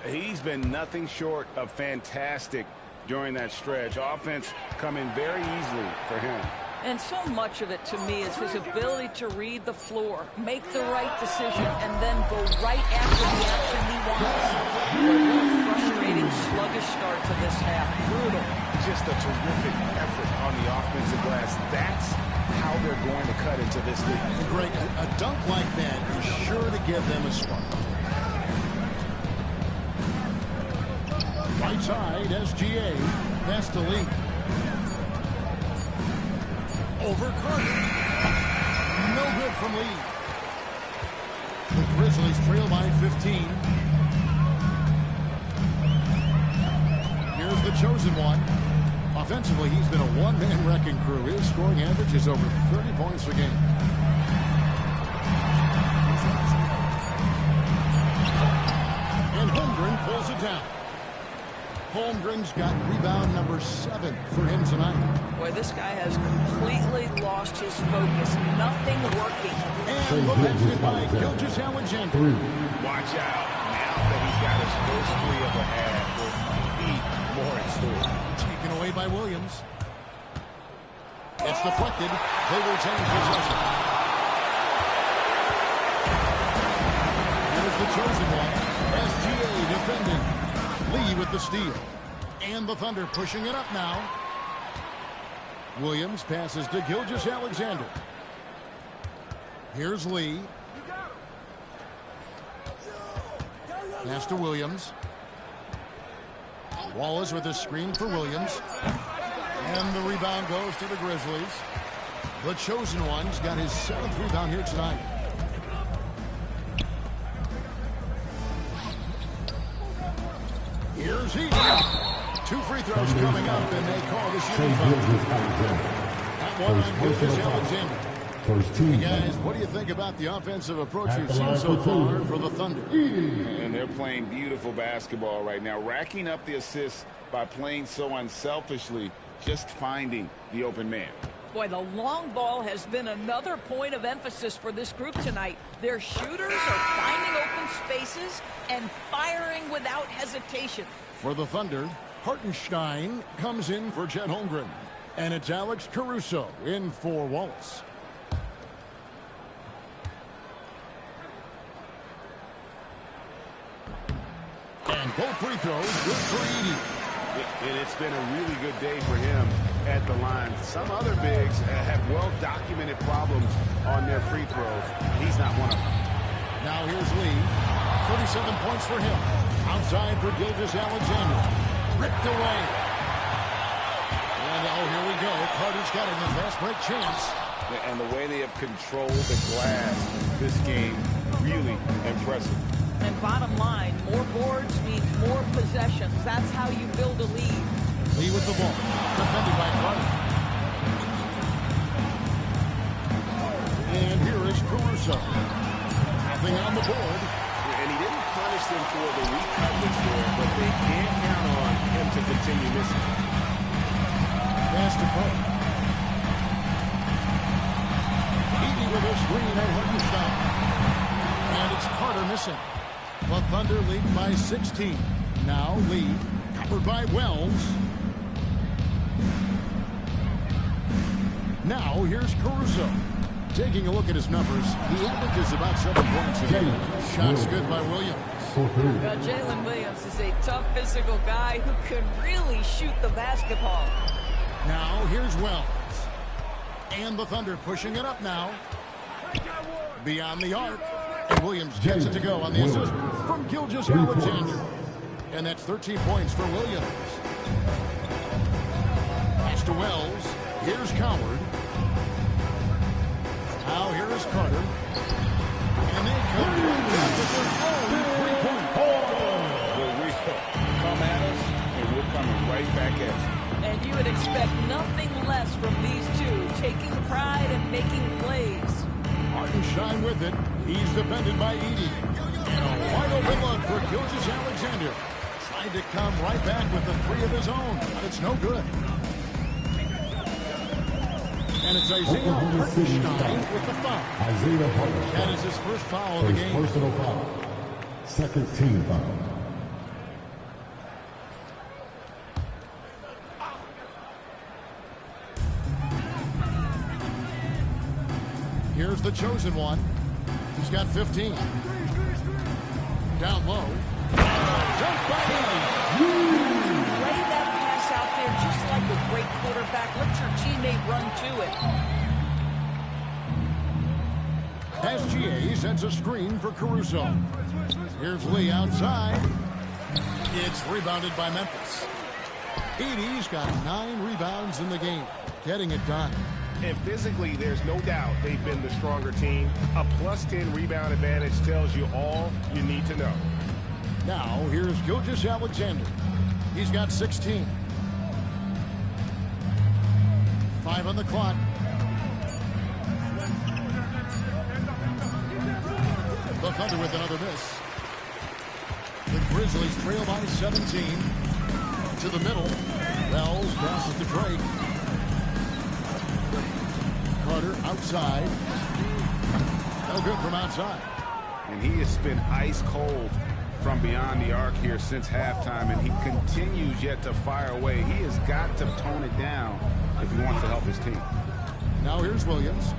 Speaker 4: He's been nothing short of fantastic during that stretch. Offense coming very easily for him.
Speaker 2: And so much of it, to me, is his ability to read the floor, make the right decision, and then go right after the action he wants. What frustrating, sluggish start to this half. Brutal.
Speaker 4: Just a terrific effort on the offensive glass. That's how they're going to cut into this league.
Speaker 1: Greg, a dunk like that is sure to give them a spark. Right side, SGA. Pass to Lee. Over Carter. No good from Lee. The Grizzlies trail by 15. Here's the chosen one. Offensively, he's been a one-man wrecking crew. His scoring average is over 30 points a game. And Holmgren pulls it down. Holmgren's got rebound number 7 for him tonight.
Speaker 2: Boy, this guy has completely lost his focus. Nothing working.
Speaker 1: And the basket by Gilgeous-Alexander.
Speaker 4: Watch out. Now that he's got his first 3 of the half, will be more in store.
Speaker 1: Taken away by Williams. It's deflected. They retain possession. Here's the chosen one. SGA defending. Lee with the steal. And the Thunder pushing it up now. Williams passes to Gilgeous-Alexander. Here's Lee. Pass to Williams. Wallace with a screen for Williams. And the rebound goes to the Grizzlies. The chosen one's got his 7th rebound here tonight. Here's Edey. 2 free throws coming up, and they call the shooting foul. That one on Gilgeous-Alexander. Hey guys, what do you think about the offensive approach we've seen so far for the Thunder?
Speaker 4: And they're playing beautiful basketball right now, racking up the assists by playing so unselfishly, just finding the open man.
Speaker 2: Boy, the long ball has been another point of emphasis for this group tonight. Their shooters are finding open spaces and firing without hesitation.
Speaker 1: For the Thunder, Hartenstein comes in for Chet Holmgren. And it's Alex Caruso in for Wallace. And both free throws good for Edey.
Speaker 4: And it's been a really good day for him at the line. Some other bigs have well-documented problems on their free throws. He's not one of them.
Speaker 1: Now here's Lee. 37 points for him. Outside for Gilgeous-Alexander. Ripped away. And oh, here we go. Carter's got it in the fast break chance.
Speaker 4: And the way they have controlled the glass this game, really impressive.
Speaker 2: And bottom line, more boards means more possessions. That's how you build a lead.
Speaker 1: Lee with the ball. Defended by Carter. And here is Caruso. Nothing on the board.
Speaker 4: And he didn't punish them for the weak coverage there, but they can't count on him to continue missing.
Speaker 1: Pass to Carter. Edey with a screen at Hartenstein. And it's Carter missing. The Thunder lead by 16. Now Lee, covered by Wells. Now here's Caruso. Taking a look at his numbers, he averages about 7 points a game. Shots good by Williams.
Speaker 2: Well, Jalen Williams is a tough physical guy who can really shoot the basketball.
Speaker 1: Now here's Wells. And the Thunder pushing it up now. Beyond the arc. And Williams gets it to go on the assist from Gilgeous-Alexander. And that's 13 points for Williams. Pass to Wells. Here's Coward. Now here is Carter. And they come back with their own three-point.
Speaker 4: We'll come at us, and we're coming right back at you.
Speaker 2: And you would expect nothing less from these two, taking pride and making plays.
Speaker 1: Hartenstein with it. He's defended by Edey. And a wide open look for Gilgeous-Alexander. Tried to come right back with the 3 of his own, but it's no good. And it's Isaiah Hartenstein with the foul.
Speaker 9: Isaiah Hartenstein.
Speaker 1: That is his first foul of the game.
Speaker 9: Personal foul. Second team foul.
Speaker 1: Here's the chosen one. He's got 15. Down low. Dunk by Edey.
Speaker 2: Lay that pass out there just like a great quarterback. Let your teammate run to it.
Speaker 1: SGA sends a screen for Caruso. Here's Lee outside. It's rebounded by Memphis. Edey's got 9 rebounds in the game. Getting it done.
Speaker 8: And physically, there's no doubt they've been the stronger team. A plus 10 rebound advantage tells you all you need to know.
Speaker 1: Now, here's Gilgeous-Alexander. He's got 16. 5 on the clock. The Thunder with another miss. The Grizzlies trail by 17. to the middle. Wells passes to Drake. Carter outside. No good from outside.
Speaker 4: And he has been ice cold from beyond the arc here since halftime, and he continues yet to fire away. He has got to tone it down if he wants to help his team.
Speaker 1: Now here's Williams.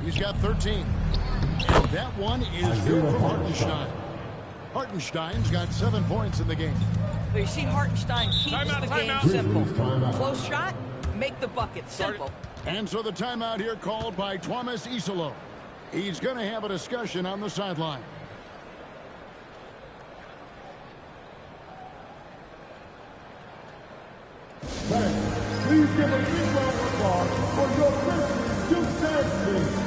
Speaker 1: He's got 13. And that one is good for Hartenstein. Hartenstein's got 7 points in the game.
Speaker 2: But you see, Hartenstein keeps the game simple. Close shot, make the bucket. Simple.
Speaker 1: And so the timeout here called by Thomas Isolo. He's going to have a discussion on the sideline.
Speaker 9: Please give a big round of applause for your Christmas Duke Dance team.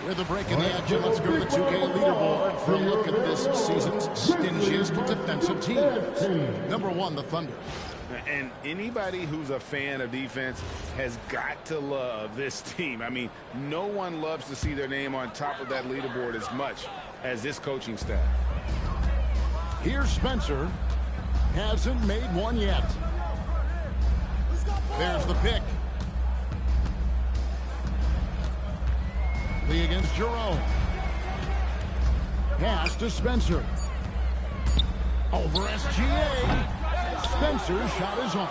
Speaker 1: With a break in the action, let's go to the 2K leaderboard for a look at this season's stingiest defensive teams. Number 1, the Thunder.
Speaker 4: And anybody who's a fan of defense has got to love this team. I mean, no one loves to see their name on top of that leaderboard as much as this coaching staff.
Speaker 1: Here's Spencer. Hasn't made one yet. There's the pick. Lee against Jerome. Pass to Spencer. Over SGA. Spencer's shot is on.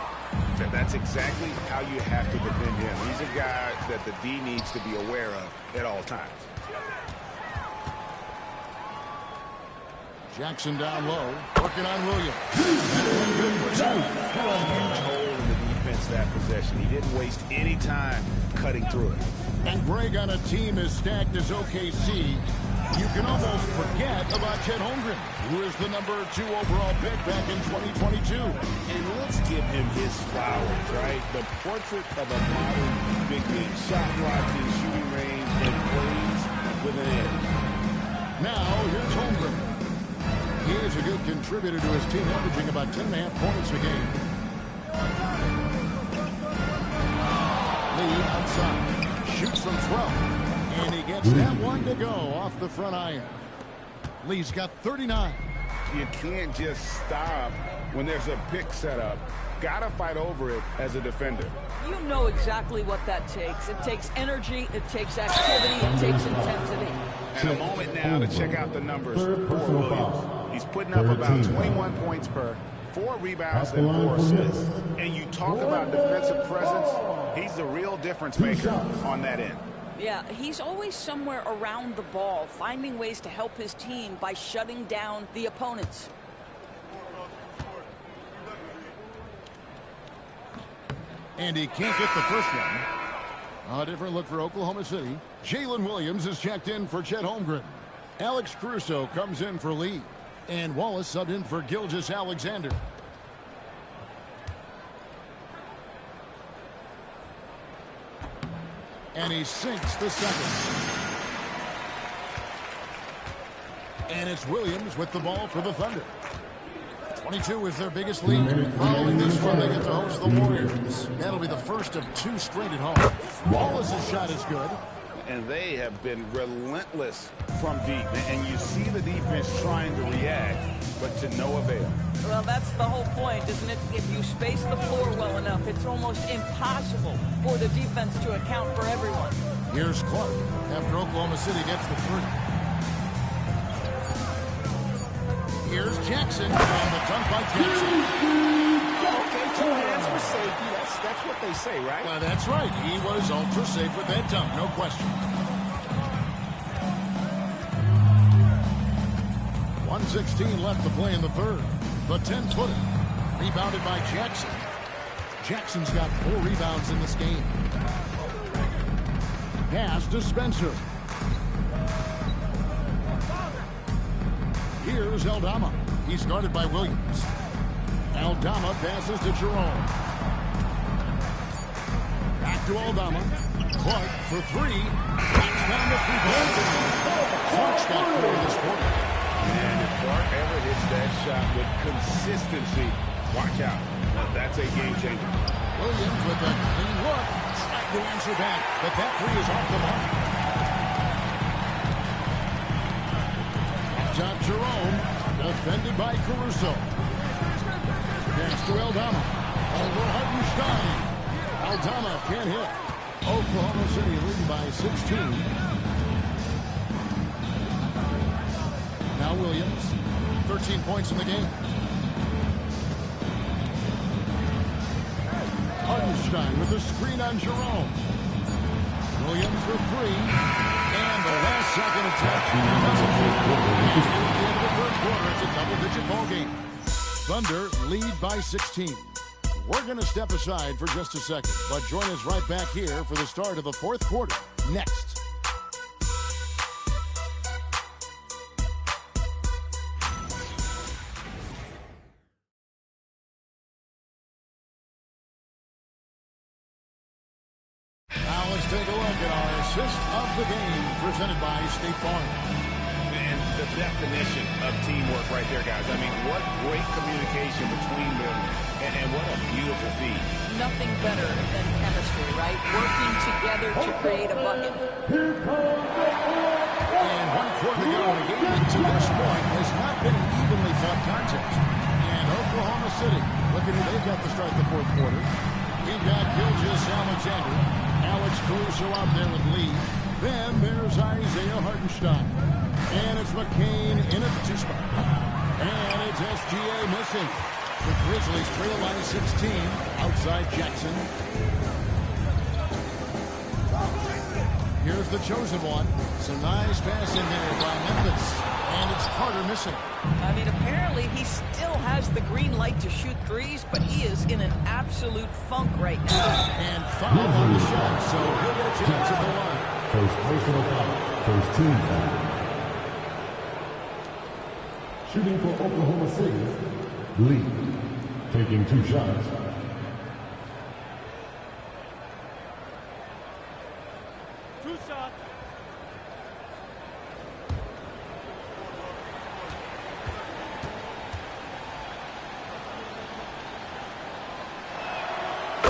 Speaker 4: That's exactly how you have to defend him. He's a guy that the D needs to be aware of at all times.
Speaker 1: Jackson down low, working on Williams. Good for two.
Speaker 4: Huge hole in the defense that possession. He didn't waste any time cutting through it.
Speaker 1: And Greg, on a team as stacked as OKC, you can almost forget about Chet Holmgren, who is the number 2 overall pick back in 2022.
Speaker 4: And let's give him his flowers, right? The portrait of a modern big man. Shot blocking, shooting range, and plays with an edge.
Speaker 1: Now, here's Holmgren. He is a good contributor to his team, averaging about 10.5 points a game. Lee outside. Shoots from 12. And he gets that one to go off the front iron. Lee's got 39.
Speaker 4: You can't just stop when there's a pick set up. Gotta fight over it as a defender.
Speaker 2: You know exactly what that takes. It takes energy, it takes activity, it takes intensity.
Speaker 4: And a moment now to check out the numbers for Williams. He's putting up about 21 points per, 4 rebounds and 4 assists. And you talk about defensive presence, he's the real difference maker on that end.
Speaker 2: Yeah, he's always somewhere around the ball, finding ways to help his team by shutting down the opponents.
Speaker 1: And he can't get the first one. A different look for Oklahoma City. Jalen Williams is checked in for Chet Holmgren. Alex Caruso comes in for Lee. And Wallace subbed in for Gilgeous-Alexander. And he sinks the second. And it's Williams with the ball for the Thunder. 22 is their biggest lead. Following this one, they get to host the Warriors. That'll be the first of 2 straight at home. Wallace's shot is good.
Speaker 4: and they have been relentless from deep. And you see the defense trying to react, but to no avail.
Speaker 2: Well, that's the whole point, isn't it? If you space the floor well enough, it's almost impossible for the defense to account for everyone.
Speaker 1: Here's Clark after Oklahoma City gets the three. Here's Jackson, and the dunk by Jackson.
Speaker 4: Okay, 2 hands for safety. That's what they say, right?
Speaker 1: That's right. He was ultra safe with that dunk, no question. 1:16 left to play in the third. The 10-footer, rebounded by Jackson. Jackson's got 4 rebounds in this game. Pass to Spencer. Here's Aldama. He's guarded by Williams. Aldama passes to Jerome. Back to Aldama. Clark for 3. Knocks down the 3-point. Clark's got 4 this quarter.
Speaker 4: And if Clark ever hits that shot with consistency, watch out. That's a game changer.
Speaker 1: Williams with a clean look. Tried to answer back, but that 3 is off the mark. Top Jerome, defended by Caruso. Pass to Aldama. Over Hartenstein. Aldama can't hit. Oklahoma City leading by 16. Now Williams, 13 points in the game. Hartenstein with a screen on Jerome. Williams for 3. And the last second attack doesn't fall. And at the end of the third quarter, it's a double-digit ball game. Thunder lead by 16. We're going to step aside for just a second, but join us right back here for the start of the fourth quarter next. Now let's take a look at our assist of the game presented by State Farm.
Speaker 4: And the definition of teamwork right there, guys. I mean, what great communication between them, and what a beautiful feed.
Speaker 2: Nothing better than chemistry, right? Working together to create a bucket.
Speaker 1: And 1 quarter to go in a game that to this point has not been an evenly fought contest. And Oklahoma City, look at who they've got to start the fourth quarter. We've got Gilgeous-Alexander, Alex Caruso out there with Lee. Then there's Isaiah Hartenstein. And it's McCain in at the 2 spot. And it's SGA missing. The Grizzlies trail by 16 outside Jackson. Here's the chosen one. Some nice passing there by Memphis. And it's Carter missing.
Speaker 2: I mean, apparently he still has the green light to shoot threes, but he is in an absolute funk right now.
Speaker 1: And foul on the shot, so he'll get a chance at the line.
Speaker 9: First personal foul. First team foul. Shooting for Oklahoma City, Lee, taking 2 shots.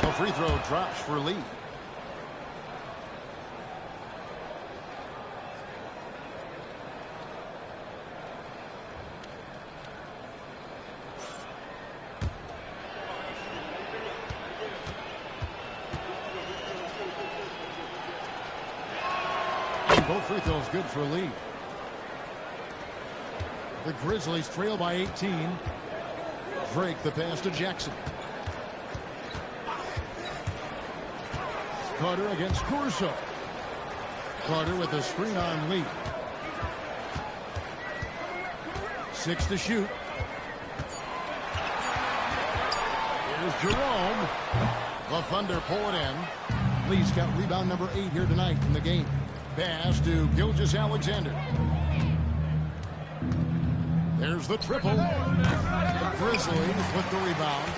Speaker 1: A free throw drops for Lee. Both free throws good for Lee. The Grizzlies trail by 18. Drake the pass to Jackson. Carter against Caruso. Carter with a screen on Lee. 6 to shoot. Here's Jerome. The Thunder pull it in. Lee's got rebound number 8 here tonight in the game. Pass to Gilgeous-Alexander. There's the triple. The Grizzlies with the rebound.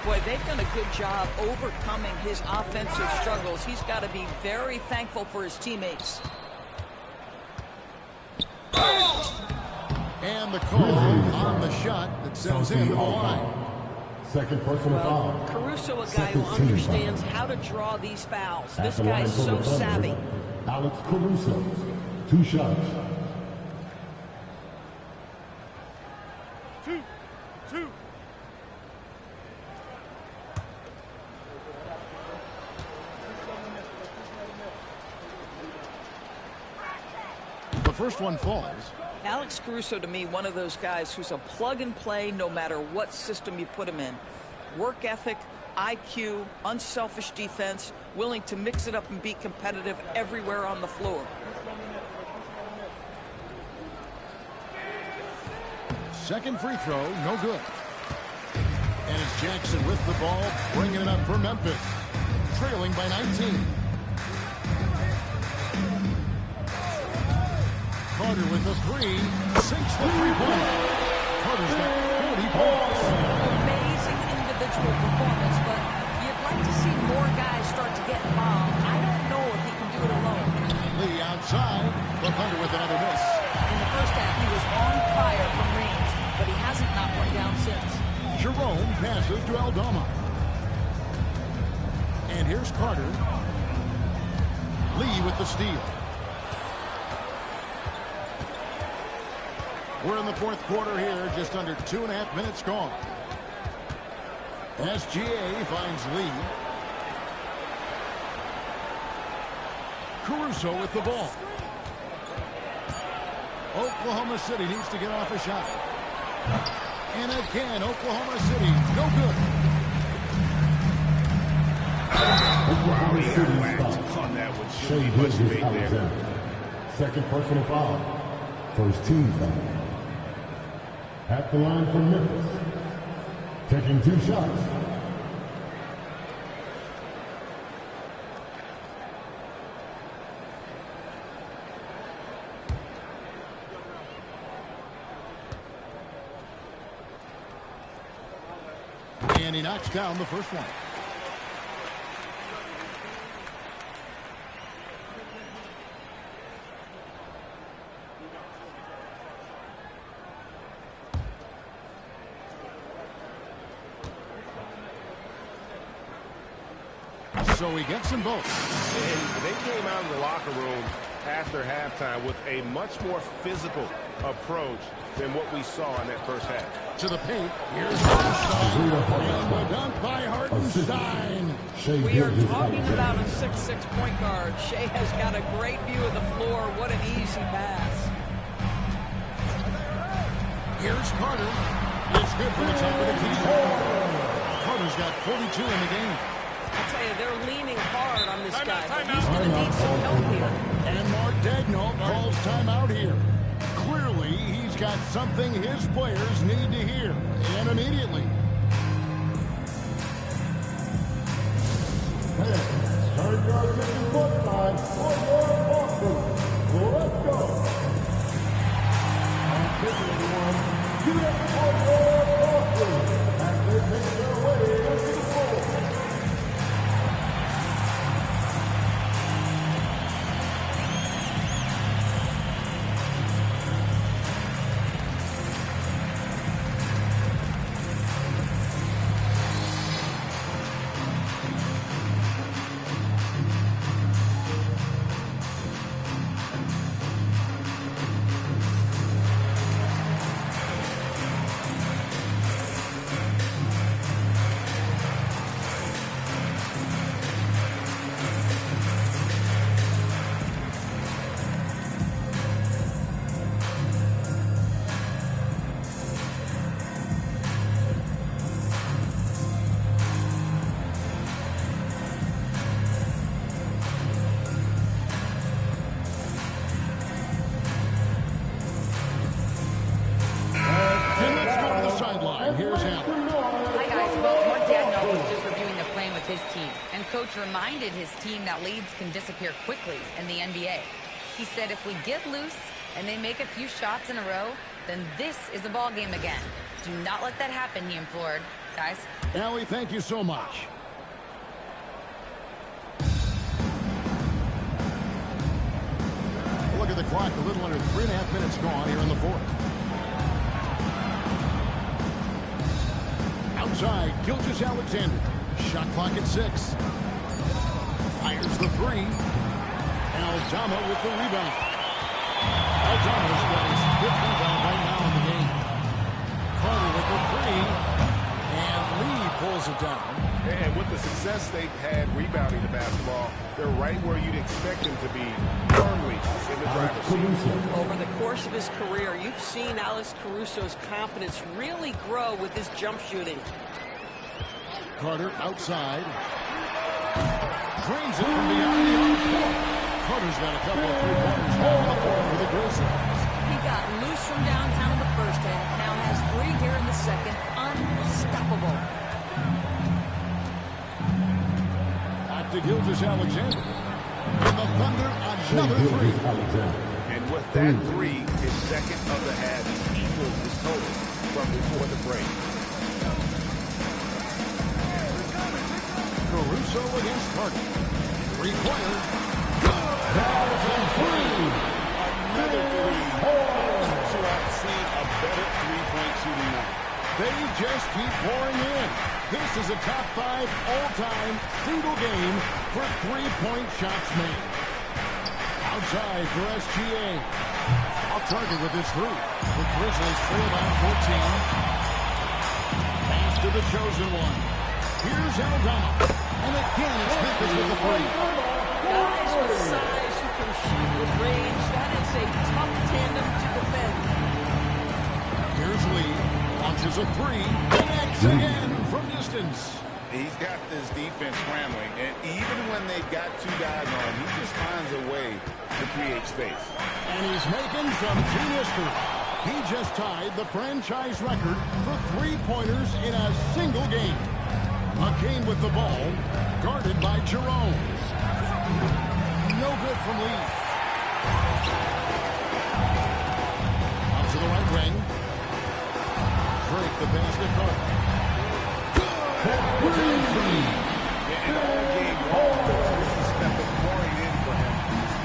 Speaker 2: Boy, they've done a good job overcoming his offensive struggles. He's got to be very thankful for his teammates.
Speaker 1: And the call on the shot that sends him to the line.
Speaker 9: Second personal foul.
Speaker 2: Caruso, a guy who understands how to draw these fouls. This guy's so savvy.
Speaker 9: Alex Caruso, 2 shots.
Speaker 6: Two.
Speaker 1: The first one falls.
Speaker 2: Alex Caruso, to me, one of those guys who's a plug and play no matter what system you put him in. Work ethic, IQ, unselfish defense, willing to mix it up and be competitive everywhere on the floor.
Speaker 1: Second free throw, no good. And it's Jackson with the ball, bringing it up for Memphis, trailing by 19. Carter with the 3, sinks the 3-pointer. Carter's got 40 points.
Speaker 2: Amazing individual performance, but you'd like to see more guys start to get involved. I don't know if he can do it alone.
Speaker 1: Lee outside, the Thunder with another miss.
Speaker 2: In the first half, he was on fire from range, but he hasn't knocked one down since.
Speaker 1: Jerome passes to Aldama. And here's Carter. Lee with the steal. We're in the fourth quarter here, just under 2.5 minutes gone. SGA finds Lee. Caruso with the ball. Oklahoma City needs to get off a shot. And again, Oklahoma City, no good.
Speaker 9: Oklahoma City foul.
Speaker 3: On that one,
Speaker 9: Shea
Speaker 3: Shea Bush made there.
Speaker 9: Alexander. Second personal foul. First team foul. At the line for Memphis. Taking 2 shots.
Speaker 1: And he knocks down the first one. So he gets them both.
Speaker 8: And they came out of the locker room after halftime with a much more physical approach than what we saw in that first half.
Speaker 1: To the paint. Here's Hartenstein. And the dunk by Hartenstein.
Speaker 2: We are talking about a 6'6" point guard. Shea has got a great view of the floor. What an easy pass.
Speaker 1: Here's Carter. It's good from the top of the key. Carter's got 42 in the game.
Speaker 2: I tell you, they're leaning hard on this guy. But he's going to need some help here.
Speaker 1: And Mark Daigneault calls timeout here. Clearly, he's got something his players need to hear, and immediately.
Speaker 9: Turn your attention court side for your Boston. Let's go. And this is everyone. Give it up for your Boston as they make their way into the floor.
Speaker 5: Coach reminded his team that leads can disappear quickly in the NBA. He said if we get loose and they make a few shots in a row, then this is a ball game again. Do not let that happen, he implored. Guys.
Speaker 1: Allie, thank you so much. Look at the clock, a little under 3.5 minutes gone here in the fourth. outside, Gilgeous-Alexander. Shot clock at 6. Fires the 3. Aldama with the rebound. Aldama's got his 5th rebound right now in the game. Carter with the 3. And Lee pulls it down.
Speaker 8: And with the success they've had rebounding the basketball, they're right where you'd expect them to be, firmly in the driver's seat.
Speaker 2: Over the course of his career, you've seen Alex Caruso's confidence really grow with his jump shooting.
Speaker 1: Carter outside. Drains it from beyond the arc. Carter's got a couple of three-pointers now on the floor for the Grizzlies.
Speaker 2: He got loose from downtown in the first half. Now has 3 here in the second. Unstoppable.
Speaker 1: Back to Gilgeous-Alexander. And the Thunder another 3.
Speaker 4: And with that 3, his second of the half, he equaled his total from before the break.
Speaker 1: Caruso against Carter. 3-pointer. That's a 3.
Speaker 3: Another 3. So I've seen a better three-point shooting night.
Speaker 1: They just keep pouring in. This is a top 5 all-time single game for 3-point shots made. Outside for SGA. Off target with his 3. The Grizzlies trail by 14. Pass to the chosen one. Here's Aldama. And again, it's Memphis with the 3.
Speaker 2: Guys with size who can shoot with range. That is a tough tandem to defend.
Speaker 1: Here's Lee. Launches a 3. Connects again from distance.
Speaker 4: He's got this defense scrambling, and even when they've got 2 guys on, he just finds a way to create space.
Speaker 1: And he's making some team history. He just tied the franchise record for 3-pointers in a single game. McCain with the ball, guarded by Jerome. No good from Lee. Up to the right wing. Drake the basket Carter.
Speaker 4: And all game long, this has been pouring in for him.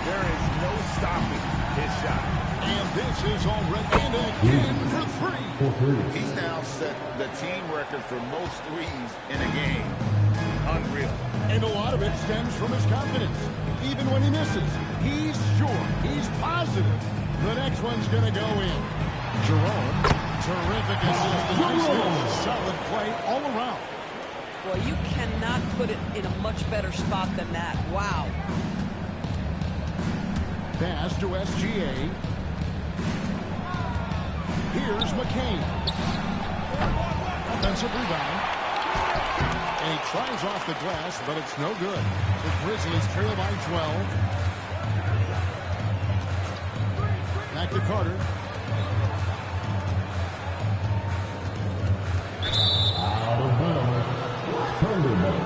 Speaker 4: There is no stopping his shot.
Speaker 1: And this is already and again for 3.
Speaker 4: He's now set the team record for most threes in a game. Unreal.
Speaker 1: And a lot of it stems from his confidence. Even when he misses, he's sure, he's positive the next one's going to go in. Jerome, terrific assist and nice solid play all around.
Speaker 2: Boy, you cannot put it in a much better spot than that. Wow.
Speaker 1: Pass to SGA. Here's McCain. Offensive rebound. And he tries off the glass, but it's no good. The Grizzlies trail by 12. Back to Carter.
Speaker 9: Out of bounds. Thunderball.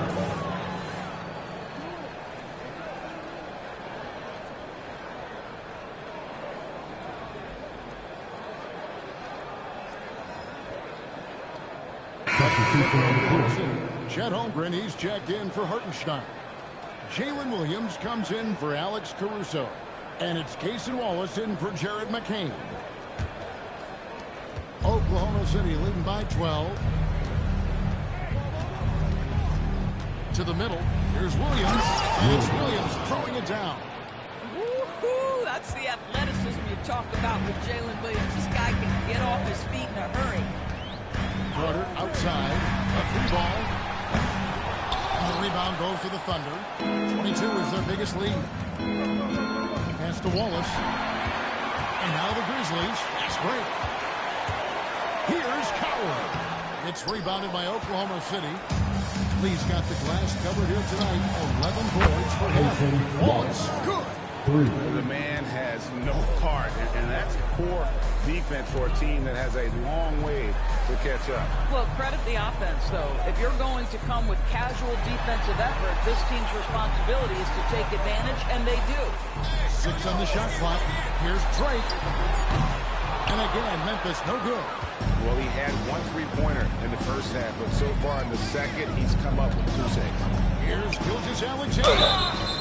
Speaker 1: Chet Holmgren, he's checked in for Hartenstein. Jalen Williams comes in for Alex Caruso. And it's Cason Wallace in for Jared McCain. Oklahoma City leading by 12. To the middle. Here's Williams. And it's Williams throwing it down.
Speaker 2: Woohoo! That's the athleticism you talk about with Jalen Williams. This guy can get off his feet in a hurry.
Speaker 1: Carter outside. A 3 ball. And the rebound goes to the Thunder. 22 is their biggest lead. Pass to Wallace. And now the Grizzlies. Fast break. Here's Coward. It's rebounded by Oklahoma City. Lee's got the glass covered here tonight. 11 boards for him. Wallace. Good.
Speaker 9: 3.
Speaker 4: The man has no heart, and that's poor defense for a team that has a long way to catch up.
Speaker 2: Well, credit the offense, though. If you're going to come with casual defensive effort, this team's responsibility is to take advantage, and they do.
Speaker 1: 6 on the shot clock. Here's Drake. And again, Memphis, no good.
Speaker 4: Well, he had 1 3-pointer in the first half, but so far in the second, he's come up with 2 saves.
Speaker 1: Here's Gilgeous-Alexander.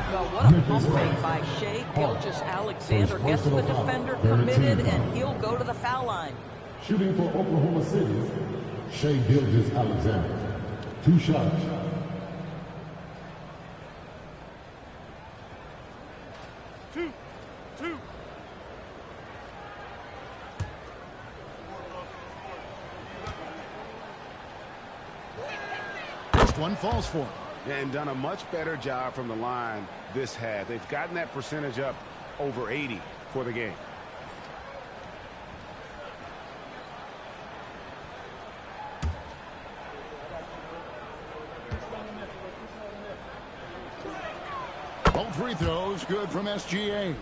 Speaker 2: Well, what a pump fake by Shai Gilgeous-Alexander. Gets the defender committed, and he'll go to the foul line.
Speaker 9: Shooting for Oklahoma City, Shea Gilgeous-Alexander. 2 shots.
Speaker 1: First one falls for him.
Speaker 3: And done a much better job from the line this half. They've gotten that percentage up over 80 for the game.
Speaker 1: Both free throws good from SGA.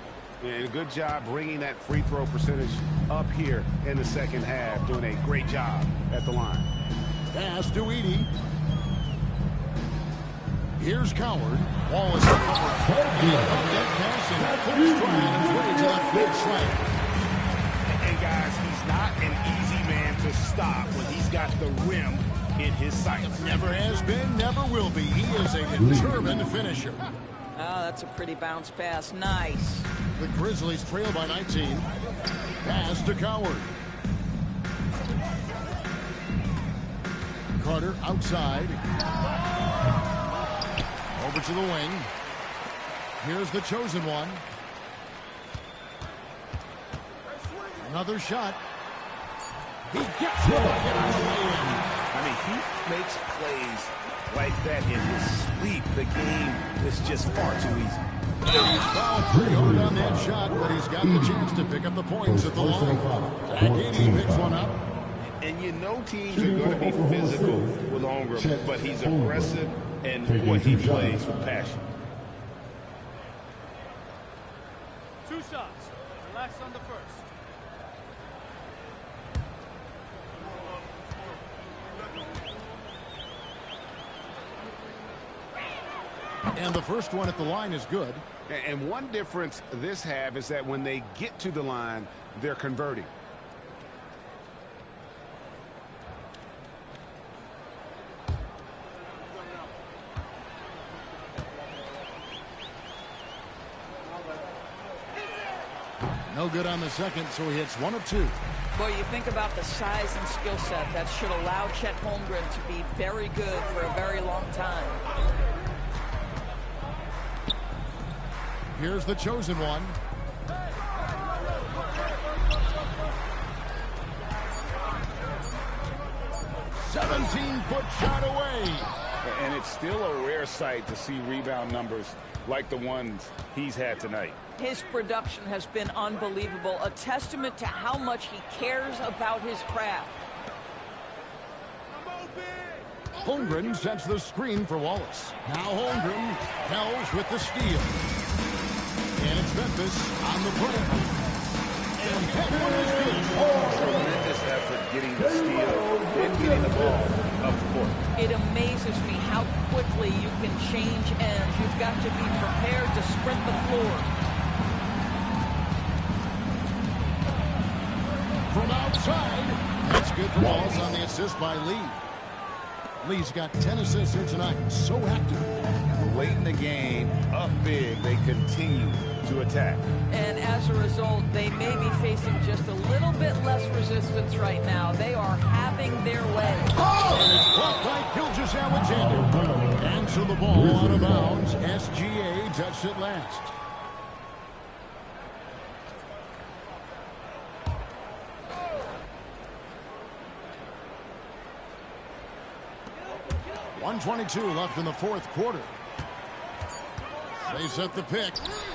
Speaker 3: And good job bringing that free throw percentage up here in the second half. Doing a great job at the line.
Speaker 1: Pass to Edey. Here's Coward. Wallace covered. That pass and full stride his way to that big slam.
Speaker 3: And guys, he's not an easy man to stop when he's got the rim in his sights.
Speaker 1: Never has been, never will be. He is a determined finisher.
Speaker 2: Oh, that's a pretty bounce pass. Nice.
Speaker 1: The Grizzlies trail by 19. Pass to Coward. Carter outside. Over to the wing. Here's the chosen one. Another shot. He gets it.
Speaker 3: I mean, he makes plays like that in his sleep. The game is just far too easy.
Speaker 1: He's fouled pretty hard on that shot, but he's got the chance to pick up the points at the line. Zach Edey picks one up.
Speaker 3: And you know teams are going to be physical with Holmgren, but he's aggressive and what he plays with passion.
Speaker 10: 2 shots. Relax on the first.
Speaker 1: And the first one at the line is good.
Speaker 3: And one difference this half is that when they get to the line, they're converting.
Speaker 1: No good on the second, so he hits 1 of 2.
Speaker 2: Boy, you think about the size and skill set that should allow Chet Holmgren to be very good for a very long time.
Speaker 1: Here's the chosen one. $17-foot shot away.
Speaker 4: And it's still a rare sight to see rebound numbers like the ones he's had tonight.
Speaker 2: His production has been unbelievable, a testament to how much he cares about his craft.
Speaker 1: Holmgren sets the screen for Wallace. Now Holmgren Hells with the steal. And it's Memphis on the break. And that one is good.
Speaker 4: Tremendous effort getting the steal, then getting the ball up the court.
Speaker 2: It amazes me how quickly you can change ends. You've got to be prepared to sprint the floor.
Speaker 1: From outside, that's good for Wallace on the assist by Lee. Lee's got 10 assists here tonight. So active.
Speaker 4: Late in the game, up big, they continue to attack.
Speaker 2: And as a result, they may be facing just a little bit less resistance right now. They are having their way.
Speaker 1: And it's blocked by Gilgeous-Alexander. And so the ball out of bounds. SGA touched it last. .122 left in the fourth quarter. They set the pick.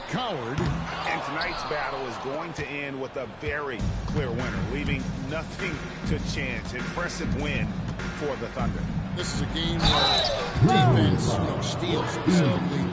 Speaker 1: Coward.
Speaker 3: And tonight's battle is going to end with a very clear winner, leaving nothing to chance. Impressive win for the Thunder.
Speaker 1: This is a game where defense, steals specifically,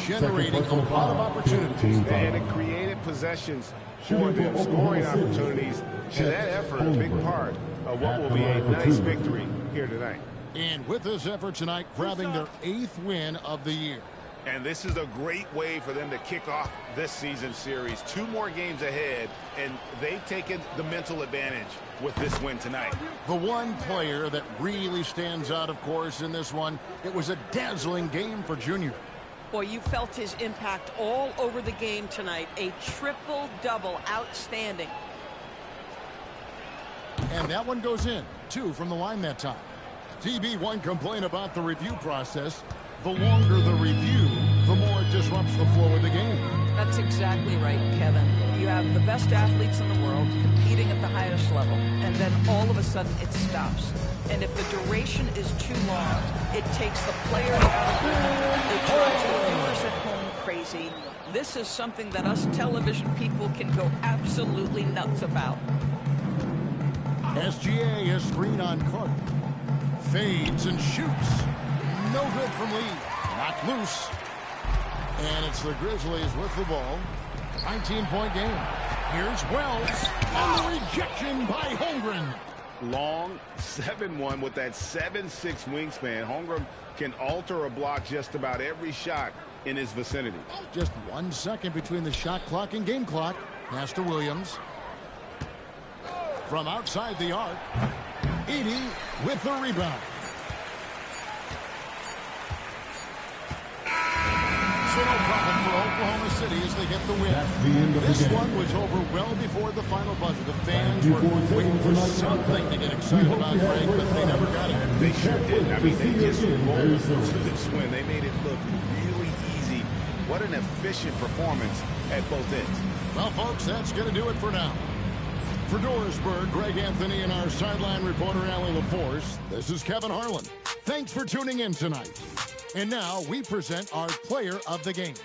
Speaker 1: generating a lot of opportunities.
Speaker 3: And it created possessions for them, scoring opportunities. And that effort, a big part of what will be a nice victory here tonight.
Speaker 1: And with this effort tonight, grabbing their 8th win of the year.
Speaker 3: And this is a great way for them to kick off this season series. 2 more games ahead, and they've taken the mental advantage with this win tonight.
Speaker 1: The one player that really stands out, of course, in this one, it was a dazzling game for Junior.
Speaker 2: Boy, you felt his impact all over the game tonight. A triple-double, outstanding.
Speaker 1: And that one goes in. 2 from the line that time. TB1 complain about the review process. The longer the review, the more it disrupts the flow of the game.
Speaker 2: That's exactly right, Kevin. You have the best athletes in the world competing at the highest level, and then all of a sudden it stops. And if the duration is too long, it takes the players out of the moment. It drives the viewers at home crazy. This is something that us television people can go absolutely nuts about.
Speaker 1: SGA is screen on Carter. Fades and shoots. No good from Lee. Not loose. And it's the Grizzlies with the ball. 19-point game. Here's Wells. And the rejection by Holmgren.
Speaker 4: Long 7-1 with that 7'6" wingspan. Holmgren can alter a block just about every shot in his vicinity.
Speaker 1: Just 1 second between the shot clock and game clock. Pass to Williams. From outside the arc, Edey with the rebound. So no problem for Oklahoma City as they get the win. This one was over well before the final buzzer. The fans were waiting for something to get excited about, Greg, but they never got it.
Speaker 4: They sure didn't. I mean, they just rolled through this win. They made it look really easy. What an efficient performance at both ends.
Speaker 1: Well, folks, that's going to do it for now. For Dorisburg, Greg Anthony and our sideline reporter, Allie LaForce, this is Kevin Harlan. Thanks for tuning in tonight. And now we present our player of the game.